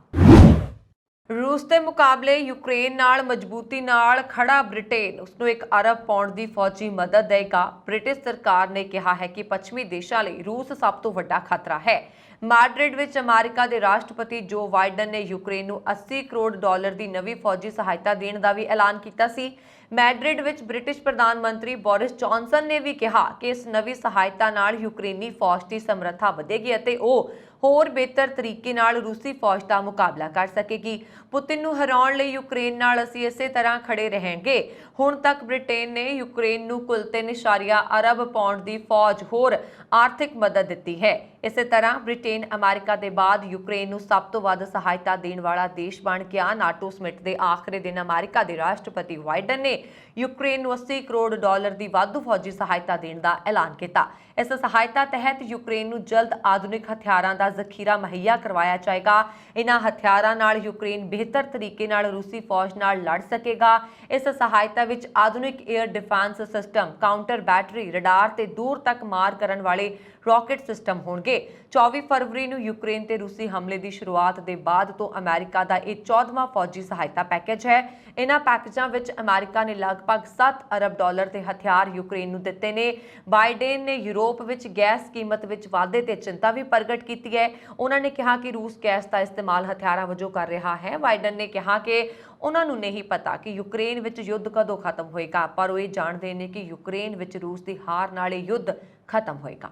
ਰੂਸ ਦੇ ਮੁਕਾਬਲੇ ਯੂਕਰੇਨ ਨਾਲ ਮਜ਼ਬੂਤੀ ਨਾਲ ਖੜਾ ਬ੍ਰਿਟੇਨ ਉਸ ਨੂੰ 1 ਅਰਬ ਪਾਉਂਡ ਦੀ ਫੌਜੀ ਮਦਦ ਦੇਗਾ। ਬ੍ਰਿਟਿਸ਼ ਸਰਕਾਰ ਨੇ ਕਿਹਾ ਹੈ ਕਿ ਪੱਛਮੀ ਦੇਸ਼ਾਂ ਲਈ ਰੂਸ ਸਭ ਤੋਂ ਵੱਡਾ ਖਤਰਾ ਹੈ। ਮੈਡਰਿਡ ਵਿੱਚ ਅਮਰੀਕਾ ਦੇ ਰਾਸ਼ਟਰਪਤੀ ਜੋ ਬਾਈਡਨ ਨੇ ਯੂਕਰੇਨ ਨੂੰ 80 ਕਰੋੜ ਡਾਲਰ ਦੀ ਨਵੀਂ ਫੌਜੀ ਸਹਾਇਤਾ ਦੇਣ ਦਾ ਵੀ ਐਲਾਨ ਕੀਤਾ ਸੀ। ਮੈਡਰਿਡ ਵਿੱਚ ਬ੍ਰਿਟਿਸ਼ ਪ੍ਰਧਾਨ ਮੰਤਰੀ ਬੋਰਿਸ ਜੌਨਸਨ ਨੇ ਵੀ ਕਿਹਾ ਕਿ ਇਸ ਨਵੀਂ ਸਹਾਇਤਾ ਨਾਲ ਯੂਕਰੇਨੀ ਫੌਜ ਦੀ ਸਮਰੱਥਾ ਵਧੇਗੀ ਅਤੇ ਉਹ ਹੋਰ ਬਿਹਤਰ ਤਰੀਕੇ ਨਾਲ ਰੂਸੀ ਫੌਜ ਦਾ ਮੁਕਾਬਲਾ ਕਰ ਸਕੇਗੀ। ਪੁਤਿਨ ਨੂੰ ਹਰਾਉਣ ਲਈ ਯੂਕਰੇਨ ਨਾਲ ਅਸੀਂ ਇਸੇ ਤਰ੍ਹਾਂ ਖੜੇ ਰਹਿਣਗੇ। ਹੁਣ ਤੱਕ ਬ੍ਰਿਟੇਨ ਨੇ ਯੂਕਰੇਨ ਨੂੰ ਕੁੱਲ 3 ਅਰਬ ਪਾਉਂਡ ਦੀ ਫੌਜ ਹੋਰ ਆਰਥਿਕ ਮਦਦ ਦਿੱਤੀ ਹੈ। ਇਸੇ ਤਰ੍ਹਾਂ ਬ੍ਰਿਟੇਨ ਅਮਰੀਕਾ ਦੇ ਬਾਅਦ ਯੂਕਰੇਨ ਨੂੰ ਸਭ ਤੋਂ ਵੱਧ ਸਹਾਇਤਾ ਦੇਣ ਵਾਲਾ ਦੇਸ਼ ਬਣ ਗਿਆ। ਨਾਟੋ ਸਮਿਟ ਦੇ ਆਖਰੀ ਦਿਨ ਅਮਰੀਕਾ ਦੇ ਰਾਸ਼ਟਰਪਤੀ ਬਾਈਡਨ ਨੇ ਯੂਕਰੇਨ ਨੂੰ 80 ਕਰੋੜ ਡਾਲਰ ਦੀ ਵਾਧੂ ਫੌਜੀ ਸਹਾਇਤਾ ਦੇਣ ਦਾ ਐਲਾਨ ਕੀਤਾ। ਇਸ ਸਹਾਇਤਾ ਤਹਿਤ ਯੂਕਰੇਨ ਨੂੰ ਜਲਦ ਆਧੁਨਿਕ ਹਥਿਆਰਾਂ ਦਾ ਜ਼ਖੀਰਾ ਮੁਹੱਈਆ ਕਰਵਾਇਆ ਜਾਏਗਾ। ਇਨ੍ਹਾਂ ਹਥਿਆਰਾਂ ਨਾਲ ਯੂਕਰੇਨ ਬਿਹਤਰ ਤਰੀਕੇ ਨਾਲ ਰੂਸੀ ਫੌਜ ਨਾਲ ਲੜ ਸਕੇਗਾ। ਇਸ ਸਹਾਇਤਾ ਵਿੱਚ ਆਧੁਨਿਕ air defence system, counter battery, radar ਤੇ ਦੂਰ ਤੱਕ ਮਾਰ ਕਰਨ ਵਾਲੇ ਰਾਕੇਟ ਸਿਸਟਮ ਹੋਣਗੇ। 24 ਫਰਵਰੀ ਨੂੰ ਯੂਕਰੇਨ ਤੇ ਰੂਸੀ ਹਮਲੇ ਦੀ ਸ਼ੁਰੂਆਤ ਦੇ ਬਾਅਦ ਤੋਂ ਅਮਰੀਕਾ ਦਾ ਇਹ 14ਵਾਂ ਫੌਜੀ ਸਹਾਇਤਾ ਪੈਕੇਜ ਹੈ। ਇਨ੍ਹਾਂ ਪੈਕੇਜਾਂ ਵਿੱਚ ਅਮਰੀਕਾ ਨੇ ਲਗਭਗ 7 ਅਰਬ ਡਾਲਰ ਦੇ ਹਥਿਆਰ ਯੂਕਰੇਨ ਨੂੰ ਦਿੱਤੇ ਨੇ। ਬਾਈਡਨ ਨੇ ਯੂਰਪ ਵਿੱਚ ਗੈਸ ਕੀਮਤ ਵਿੱਚ ਵਾਧੇ ਤੇ ਚਿੰਤਾ ਵੀ ਪ੍ਰਗਟ ਕੀਤੀ ਹੈ। ਉਹਨਾਂ ਨੇ ਕਿਹਾ ਕਿ ਰੂਸ ਗੈਸ ਦਾ ਇਸਤੇਮਾਲ ਹਥਿਆਰਾਂ ਵਜੋਂ ਕਰ ਰਿਹਾ ਹੈ। ਬਾਈਡਨ ਨੇ ਕਿਹਾ ਕਿ ਉਹਨਾਂ ਨੂੰ ਨਹੀਂ ਪਤਾ ਕਿ ਯੂਕਰੇਨ ਵਿੱਚ ਯੁੱਧ ਕਦੋਂ ਖਤਮ ਹੋਏਗਾ, ਪਰ ਉਹ ਇਹ ਜਾਣਦੇ ਨੇ ਕਿ ਯੂਕਰੇਨ ਵਿੱਚ ਰੂਸ ਦੀ ਹਾਰ ਨਾਲ ਇਹ ਯੁੱਧ ਖਤਮ ਹੋਏਗਾ।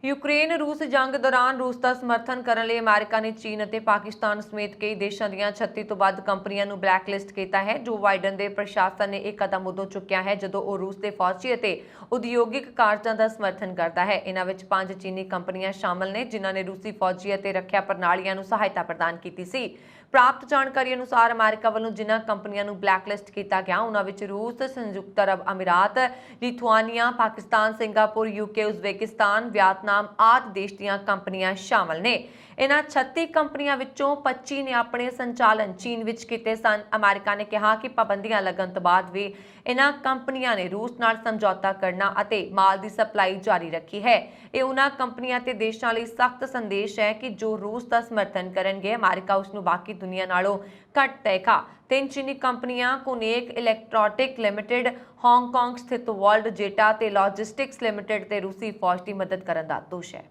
ਯੂਕਰੇਨ ਰੂਸ ਜੰਗ ਦੌਰਾਨ ਰੂਸ ਦਾ ਸਮਰਥਨ ਕਰਨ ਲਈ ਅਮਰੀਕਾ ਨੇ ਚੀਨ ਅਤੇ ਪਾਕਿਸਤਾਨ ਸਮੇਤ ਕਈ ਦੇਸ਼ਾਂ ਦੀਆਂ 36 ਤੋਂ ਵੱਧ ਕੰਪਨੀਆਂ ਨੂੰ ਬਲੈਕਲਿਸਟ ਕੀਤਾ ਹੈ। ਜੋ ਬਾਈਡਨ ਦੇ ਪ੍ਰਸ਼ਾਸਨ ਨੇ ਇਹ ਕਦਮ ਉਦੋਂ ਚੁੱਕਿਆ ਹੈ ਜਦੋਂ ਉਹ ਰੂਸ ਦੇ ਫੌਜੀ ਅਤੇ ਉਦਯੋਗਿਕ ਕਾਰਜਾਂ ਦਾ ਸਮਰਥਨ ਕਰਦਾ ਹੈ। ਇਹਨਾਂ ਵਿੱਚ 5 ਚੀਨੀ ਕੰਪਨੀਆਂ ਸ਼ਾਮਲ ਨੇ ਜਿਨ੍ਹਾਂ ਨੇ ਰੂਸੀ ਫੌਜੀ ਅਤੇ ਰੱਖਿਆ ਪ੍ਰਣਾਲੀਆਂ ਨੂੰ ਸਹਾਇਤਾ ਪ੍ਰਦਾਨ ਕੀਤੀ ਸੀ। ਪ੍ਰਾਪਤ ਜਾਣਕਾਰੀ ਅਨੁਸਾਰ ਅਮਰੀਕਾ ਵੱਲੋਂ ਜਿਨ੍ਹਾਂ ਕੰਪਨੀਆਂ ਨੂੰ ਬਲੈਕਲਿਸਟ ਕੀਤਾ ਗਿਆ ਉਹਨਾਂ ਵਿੱਚ ਰੂਸ, ਸੰਯੁਕਤ ਅਰਬ ਅਮੀਰਾਤ, Lithuania, Pakistan, Singapore, UK, Uzbekistan, Vietnam ਆਦਿ ਦੇਸ਼ ਦੀਆਂ ਕੰਪਨੀਆਂ ਸ਼ਾਮਲ ਨੇ। ਇਹਨਾਂ 36 ਕੰਪਨੀਆਂ ਵਿੱਚੋਂ 25 ਨੇ ਆਪਣੇ ਸੰਚਾਲਨ ਚੀਨ ਵਿੱਚ ਕੀਤੇ ਸਨ। ਅਮਰੀਕਾ ਨੇ ਕਿਹਾ ਕਿ ਪਾਬੰਦੀਆਂ ਲੱਗਣ ਤੋਂ ਬਾਅਦ ਵੀ ਇਹਨਾਂ ਕੰਪਨੀਆਂ ਨੇ ਰੂਸ ਨਾਲ ਸਮਝੌਤਾ ਕਰਨਾ ਅਤੇ ਮਾਲ ਦੀ ਸਪਲਾਈ ਜਾਰੀ ਰੱਖੀ ਹੈ। ਇਹ ਉਹਨਾਂ ਕੰਪਨੀਆਂ ਤੇ ਦੇਸ਼ਾਂ ਲਈ ਸਖਤ ਸੰਦੇਸ਼ ਹੈ ਕਿ ਜੋ ਰੂਸ ਦਾ ਸਮਰਥਨ ਕਰਨਗੇ ਅਮਰੀਕਾ ਉਸ ਨੂੰ ਬਾਕੀ ਦੁਨੀਆ ਨਾਲੋਂ ਘੱਟ ਦੇਗਾ। 3 ਚੀਨੀ ਕੰਪਨੀਆਂ ਕੋਨੇਕ ਇਲੈਕਟ੍ਰੋਨਿਕ ਲਿਮਟਿਡ, ਹਾਂਗਕਾਂਗ ਸਥਿਤ ਵਰਲਡ ਜੇਟਾ ਤੇ ਲੌਜਿਸਟਿਕਸ ਲਿਮਟਿਡ ਤੇ ਰੂਸੀ ਫੌਜ ਦੀ ਮਦਦ ਕਰਨ ਦਾ ਦੋਸ਼ ਹੈ।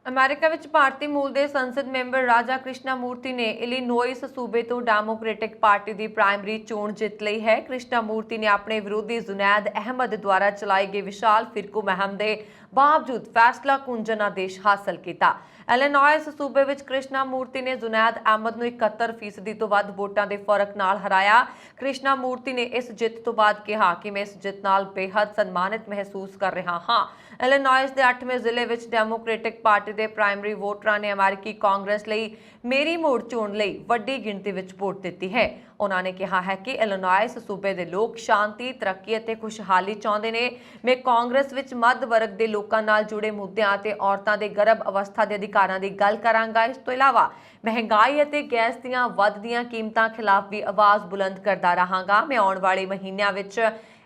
ਅਮਰੀਕਾ ਵਿੱਚ ਭਾਰਤੀ ਮੂਲ ਦੇ ਸੰਸਦ ਮੈਂਬਰ ਰਾਜਾ ਕ੍ਰਿਸ਼ਨਾ ਮੂਰਤੀ ਨੇ ਇਲੀਨੋਇਸ ਸੂਬੇ ਤੋਂ ਡੈਮੋਕ੍ਰੈਟਿਕ ਪਾਰਟੀ ਦੀ ਪ੍ਰਾਇਮਰੀ ਚੋਣ ਜਿੱਤ ਲਈ ਹੈ। ਕ੍ਰਿਸ਼ਨਾ ਮੂਰਤੀ ਨੇ ਆਪਣੇ ਵਿਰੋਧੀ ਜ਼ੁਨੈਦ ਅਹਿਮਦ ਦੁਆਰਾ ਚਲਾਈ ਗਈ ਵਿਸ਼ਾਲ ਫਿਰਕੂ ਮੁਹਿੰਮ ਦੇ ਬਾਵਜੂਦ ਫੈਸਲਾ ਕੁੰਨ ਜਨਾਦੇਸ਼ ਹਾਸਲ ਕੀਤਾ। ਇਲੀਨੋਇਸ ਸੂਬੇ ਵਿੱਚ ਕ੍ਰਿਸ਼ਨਾ ਮੂਰਤੀ ਨੇ ਜ਼ੁਨੈਦ ਅਹਿਮਦ ਨੂੰ 71% ਤੋਂ ਵੱਧ ਵੋਟਾਂ ਦੇ ਫਰਕ ਨਾਲ ਹਰਾਇਆ। ਕ੍ਰਿਸ਼ਨਾ ਮੂਰਤੀ ਨੇ ਇਸ ਜਿੱਤ ਤੋਂ ਬਾਅਦ ਕਿਹਾ ਕਿ ਮੈਂ ਇਸ ਜਿੱਤ ਨਾਲ ਬੇहद ਸਨਮਾਨਿਤ ਮਹਿਸੂਸ ਕਰ ਰਿਹਾ ਹਾਂ। ਇਲੀਨੋਇਸ ਦੇ 8ਵੇਂ ਜ਼ਿਲ੍ਹੇ ਵਿੱਚ ਡੈਮੋਕ੍ਰੈਟਿਕ ਪਾਰਟੀ ਦੇ ਪ੍ਰਾਇਮਰੀ ਵੋਟਰਾਂ ਨੇ ਅਮਰੀਕੀ ਕਾਂਗਰਸ ਲਈ ਮੇਰੀ ਮੋੜ ਚੋਣ ਲਈ ਵੱਡੀ ਗਿਣਤੀ ਵਿੱਚ ਵੋਟ ਦਿੱਤੀ ਹੈ। ਉਹਨਾਂ ਨੇ ਕਿਹਾ ਹੈ ਕਿ ਇਲੀਨੋਇਸ ਸੂਬੇ ਦੇ ਲੋਕ ਸ਼ਾਂਤੀ, ਤਰੱਕੀ ਅਤੇ ਖੁਸ਼ਹਾਲੀ ਚਾਹੁੰਦੇ ਨੇ। ਮੈਂ ਕਾਂਗਰਸ ਵਿੱਚ ਮੱਧ ਵਰਗ ਦੇ ਲੋਕਾਂ ਨਾਲ ਜੁੜੇ ਮੁੱਦਿਆਂ ਅਤੇ ਔਰਤਾਂ ਦੇ ਗਰਭ ਅਵਸਥਾ ਦੇ ਅਧਿਕਾਰਾਂ ਦੀ ਗੱਲ ਕਰਾਂਗਾ। ਇਸ ਤੋਂ ਇਲਾਵਾ ਮਹਿੰਗਾਈ ਅਤੇ ਗੈਸ ਦੀਆਂ ਵੱਧਦੀਆਂ ਕੀਮਤਾਂ ਖਿਲਾਫ ਵੀ ਆਵਾਜ਼ ਬੁਲੰਦ ਕਰਦਾ ਰਹਾਂਗਾ। ਮੈਂ ਆਉਣ ਵਾਲੇ ਮਹੀਨਿਆਂ ਵਿੱਚ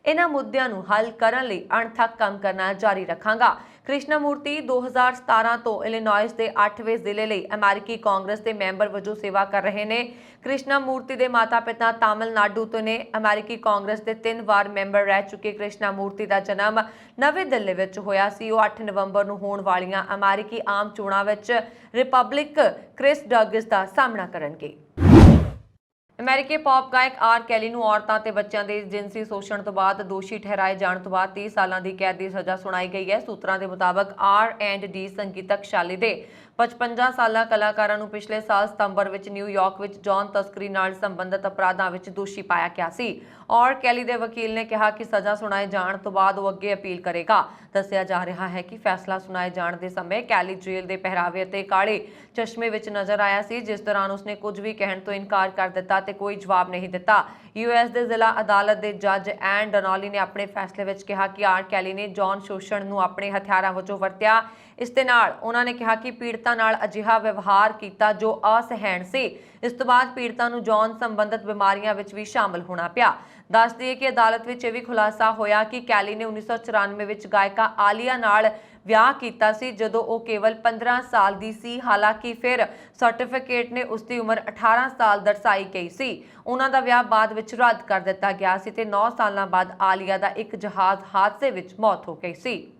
ਇਹਨਾਂ ਮੁੱਦਿਆਂ ਨੂੰ ਹੱਲ ਕਰਨ ਲਈ ਅਣਥੱਕ ਕੰਮ ਕਰਨਾ ਜਾਰੀ ਰੱਖਾਂਗਾ। ਕ੍ਰਿਸ਼ਨਾਮੂਰਤੀ 2017 ਤੋਂ ਇਲੀਨੋਇਸ ਦੇ 8ਵੇਂ ਜ਼ਿਲ੍ਹੇ ਲਈ ਅਮਰੀਕੀ ਕਾਂਗਰਸ ਦੇ ਮੈਂਬਰ ਵਜੋਂ ਸੇਵਾ ਕਰ ਰਹੇ ਨੇ। ਕ੍ਰਿਸ਼ਨਾਮੂਰਤੀ ਦੇ ਮਾਤਾ-ਪਿਤਾ ਤਾਮਿਲਨਾਡੂ ਤੋਂ ਨੇ। ਅਮਰੀਕੀ ਕਾਂਗਰਸ ਦੇ 3 ਵਾਰ ਮੈਂਬਰ ਰਹਿ ਚੁੱਕੇ ਕ੍ਰਿਸ਼ਨਾਮੂਰਤੀ ਦਾ ਜਨਮ ਨਵੀਂ ਦਿੱਲੀ ਵਿੱਚ ਹੋਇਆ ਸੀ। ਉਹ 8 ਨਵੰਬਰ ਨੂੰ ਹੋਣ ਵਾਲੀਆਂ ਅਮਰੀਕੀ ਆਮ ਚੋਣਾਂ ਵਿੱਚ ਰਿਪਬਲਿਕ ਕ੍ਰਿਸ ਡਗਲਸ ਦਾ ਸਾਹਮਣਾ ਕਰਨਗੇ। ਅਮਰੀਕੀ ਪੌਪ ਗਾਇਕ ਆਰ ਕੈਲੀ ਨੂੰ ਔਰਤਾਂ ਤੇ ਬੱਚਿਆਂ ਦੇ ਜਿਨਸੀ ਸ਼ੋਸ਼ਣ ਤੋਂ ਬਾਅਦ ਦੋਸ਼ੀ ਠਹਿਰਾਏ ਜਾਣ ਤੋਂ ਬਾਅਦ 30 ਸਾਲਾਂ ਦੀ ਕੈਦ ਦੀ ਸਜ਼ਾ ਸੁਣਾਈ ਗਈ ਹੈ। ਸੂਤਰਾਂ ਦੇ ਮੁਤਾਬਕ R&D ਸੰਗੀਤਕ ਸ਼ੈਲੀ ਦੇ 55 ਸਾਲਾ ਕਲਾਕਾਰਾਂ ਨੂੰ ਪਿਛਲੇ ਸਾਲ ਸਤੰਬਰ ਵਿੱਚ ਨਿਊਯਾਰਕ ਵਿੱਚ ਜੌਨ ਤਸਕਰੀ ਨਾਲ ਸੰਬੰਧਿਤ ਅਪਰਾਧਾਂ ਵਿੱਚ ਦੋਸ਼ੀ ਪਾਇਆ ਗਿਆ ਸੀ। ਔਰ ਕੈਲੀ ਦੇ ਵਕੀਲ ਨੇ ਕਿਹਾ ਕਿ ਸਜ਼ਾ ਸੁਣਾਏ ਜਾਣ ਤੋਂ ਬਾਅਦ ਉਹ ਅੱਗੇ ਅਪੀਲ ਕਰੇਗਾ। ਦੱਸਿਆ ਜਾ ਰਿਹਾ ਹੈ ਕਿ ਫੈਸਲਾ ਸੁਣਾਏ ਜਾਣ ਦੇ ਸਮੇਂ ਕੈਲੀ ਜੇਲ੍ਹ ਦੇ ਪਹਿਰਾਵੇ ਅਤੇ ਕਾਲੇ ਚਸ਼ਮੇ ਵਿੱਚ ਨਜ਼ਰ ਆਇਆ ਸੀ, ਜਿਸ ਦੌਰਾਨ ਉਸਨੇ ਕੁਝ ਵੀ ਕਹਿਣ ਤੋਂ ਇਨਕਾਰ ਕਰ ਦਿੱਤਾ ਤੇ ਕੋਈ ਜਵਾਬ ਨਹੀਂ ਦਿੱਤਾ। US ਦੇ ਜ਼ਿਲ੍ਹਾ ਅਦਾਲਤ ਦੇ ਜੱਜ ਐਨ ਡੋਨਾਲੀ ਨੇ ਆਪਣੇ ਫੈਸਲੇ ਵਿੱਚ ਕਿਹਾ ਕਿ ਆਰ ਕੈਲੀ ਨੇ ਜੌਨ ਸ਼ੋਸ਼ਣ ਨੂੰ ਆਪਣੇ ਹਥਿਆਰਾਂ ਵਜੋਂ ਵਰਤਿਆ। ਇਸ ਦੇ ਨਾਲ ਉਹਨਾਂ ਨੇ ਕਿਹਾ ਕਿ ਪੀੜਤਾਂ ਨਾਲ ਅਜਿਹਾ ਵਿਵਹਾਰ ਕੀਤਾ ਜੋ ਅਸਹਿਣ ਸੀ। ਇਸ ਤੋਂ ਬਾਅਦ ਪੀੜਤਾਂ ਨੂੰ ਜੌਨ ਸੰਬੰਧਿਤ ਬਿਮਾਰੀਆਂ ਵਿੱਚ ਵੀ ਸ਼ਾਮਲ ਹੋਣਾ ਪਿਆ। ਦੱਸ ਦਈਏ ਕਿ ਅਦਾਲਤ ਵਿੱਚ ਇਹ ਵੀ ਖੁਲਾਸਾ ਹੋਇਆ ਕਿ ਕੈਲੀ ਨੇ 1994 ਵਿੱਚ ਗਾਇਕਾ ਆਲੀਆ ਨਾਲ ਵਿਆਹ ਕੀਤਾ ਸੀ ਜਦੋਂ ਉਹ ਕੇਵਲ 15 ਸਾਲ ਦੀ ਸੀ। ਹਾਲਾਂਕਿ ਫਿਰ ਸਰਟੀਫਿਕੇਟ ਨੇ ਉਸ ਦੀ ਉਮਰ 18 ਸਾਲ ਦਰਸਾਈ ਗਈ ਸੀ। ਉਹਨਾਂ ਦਾ ਵਿਆਹ ਬਾਅਦ ਵਿੱਚ ਰੱਦ ਕਰ ਦਿੱਤਾ ਗਿਆ ਸੀ ਤੇ 9 ਸਾਲਾਂ ਬਾਅਦ ਆਲੀਆ ਦਾ ਇੱਕ ਜਹਾਜ਼ ਹਾਦਸੇ ਵਿੱਚ ਮੌਤ ਹੋ ਗਈ ਸੀ।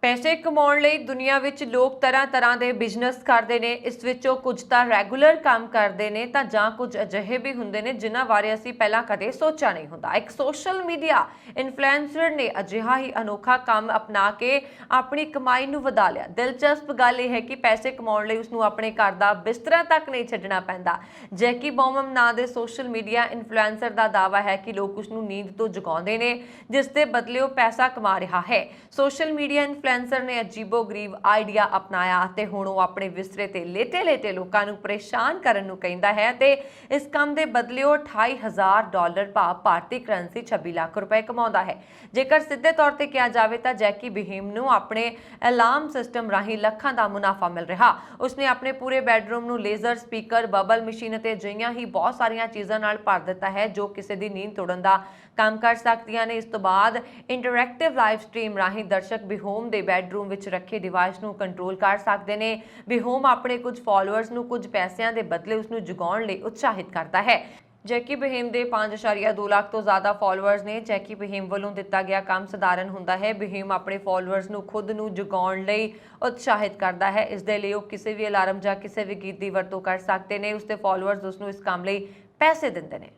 ਪੈਸੇ ਕਮਾਉਣ ਲਈ ਦੁਨੀਆ ਵਿੱਚ ਲੋਕ ਤਰ੍ਹਾਂ ਦੇ ਬਿਜ਼ਨਸ ਕਰਦੇ ਨੇ। ਇਸ ਵਿੱਚੋਂ ਕੁਝ ਤਾਂ ਰੈਗੂਲਰ ਕੰਮ ਕਰਦੇ ਨੇ ਤਾਂ ਜਾਂ ਕੁਝ ਅਜਿਹੇ ਵੀ ਹੁੰਦੇ ਨੇ ਜਿਨ੍ਹਾਂ ਬਾਰੇ ਅਸੀਂ ਪਹਿਲਾਂ ਕਦੇ ਸੋਚਿਆ ਨਹੀਂ ਹੁੰਦਾ। ਇੱਕ ਸੋਸ਼ਲ ਮੀਡੀਆ ਇਨਫਲੂਐਂਸਰ ਨੇ ਅਜਿਹਾ ਹੀ ਅਨੋਖਾ ਕੰਮ ਅਪਣਾ ਕੇ ਆਪਣੀ ਕਮਾਈ ਨੂੰ ਵਧਾ ਲਿਆ। ਦਿਲਚਸਪ ਗੱਲ ਇਹ ਹੈ ਕਿ ਪੈਸੇ ਕਮਾਉਣ ਲਈ ਉਸਨੂੰ ਆਪਣੇ ਘਰ ਦਾ ਬਿਸਤਰਾ ਤੱਕ ਨਹੀਂ ਛੱਡਣਾ ਪੈਂਦਾ। ਜੈਕੀ ਬੌਮਮ ਨਾਂ ਦੇ ਸੋਸ਼ਲ ਮੀਡੀਆ ਇਨਫਲੂਐਂਸਰ ਦਾ ਦਾਅਵਾ ਹੈ ਕਿ ਲੋਕ ਉਸਨੂੰ ਨੀਂਦ ਤੋਂ ਜਗਾਉਂਦੇ ਨੇ, ਜਿਸ ਦੇ ਬਦਲੇ ਉਹ ਪੈਸਾ ਕਮਾ ਰਿਹਾ ਹੈ। ਸੋਸ਼ਲ ਮੀਡੀਆ ਇਨਫਲੂਐਂਸਰ ਨੇ ਅਜੀਬੋ-ਗਰੀਬ ਆਈਡੀਆ ਅਪਣਾਇਆ ਤੇ ਹੁਣ ਉਹ ਆਪਣੇ ਬਿਸਤਰੇ ਤੇ ਲੇਟੇ-ਲੇਟੇ ਲੋਕਾਂ ਨੂੰ ਪਰੇਸ਼ਾਨ ਕਰਨ ਨੂੰ ਕਹਿੰਦਾ ਹੈ ਤੇ ਇਸ ਕੰਮ ਦੇ ਬਦਲੇ ਉਹ $28,000 ਭਾਰਤੀ ਕਰੰਸੀ 26 ਲੱਖ ਰੁਪਏ ਕਮਾਉਂਦਾ ਹੈ। ਜੇਕਰ ਸਿੱਧੇ ਤੌਰ ਤੇ ਕਿਹਾ ਜਾਵੇ ਤਾਂ ਜੈਕੀ ਬਹੀਮ ਨੂੰ ਆਪਣੇ ਅਲਾਰਮ ਸਿਸਟਮ ਰਾਹੀਂ ਲੱਖਾਂ ਦਾ ਮੁਨਾਫਾ ਮਿਲ ਰਿਹਾ। ਉਸਨੇ ਆਪਣੇ ਪੂਰੇ ਬੈਡਰੂਮ ਨੂੰ ਲੇਜ਼ਰ ਸਪੀਕਰ, ਬਬਲ ਮਸ਼ੀਨ ਅਤੇ ਅਜਿਹੀਆਂ ਹੀ ਬਹੁਤ ਸਾਰੀਆਂ ਚੀਜ਼ਾਂ ਨਾਲ ਭਰ ਦਿੱਤਾ ਹੈ ਜੋ ਕਿਸੇ ਦੀ ਨੀਂਦ ਤੋੜਨ ਦਾ ਕੰਮ ਕਰ ਸਕਦੀਆਂ ਨੇ। ਇਸ ਤੋਂ ਬਾਅਦ ਇੰਟਰੈਕਟਿਵ ਲਾਈਵ ਸਟ੍ਰੀਮ ਰਾਹੀਂ ਦਰਸ਼ਕ ਬਹੀਮ ਦੇ ਬੈਡਰੂਮ ਵਿੱਚ ਰੱਖੇ ਡਿਵਾਈਸ ਨੂੰ ਕੰਟਰੋਲ ਕਰ ਸਕਦੇ ਨੇ। ਬਹੀਮ ਆਪਣੇ ਕੁਝ ਫਾਲੋਅਰਸ ਨੂੰ ਕੁਝ ਪੈਸਿਆਂ ਦੇ ਬਦਲੇ ਉਸ ਨੂੰ ਜਗਾਉਣ ਲਈ ਉਤਸ਼ਾਹਿਤ ਕਰਦਾ ਹੈ। ਜੈਕੀ ਬਹੀਮ ਦੇ 5.2 ਲੱਖ ਤੋਂ ਜ਼ਿਆਦਾ ਫਾਲੋਅਰਸ ਨੇ। ਜੈਕੀ ਬਹੀਮ ਵੱਲੋਂ ਦਿੱਤਾ ਗਿਆ ਕੰਮ ਸਧਾਰਨ ਹੁੰਦਾ ਹੈ। ਬਹੀਮ ਆਪਣੇ ਫਾਲੋਅਰਸ ਨੂੰ ਖੁਦ ਨੂੰ ਜਗਾਉਣ ਲਈ ਉਤਸ਼ਾਹਿਤ ਕਰਦਾ ਹੈ। ਇਸ ਦੇ ਲਈ ਉਹ ਕਿਸੇ ਵੀ ਅਲਾਰਮ ਜਾਂ ਕਿਸੇ ਵੀ ਗੀਤ ਦੀ ਵਰਤੋਂ ਕਰ ਸਕਦੇ ਨੇ। ਉਸਦੇ ਫਾਲੋਅਰਸ ਉਸ ਨੂੰ ਇਸ ਕੰਮ ਲਈ ਪੈਸੇ ਦਿੰਦੇ ਨੇ।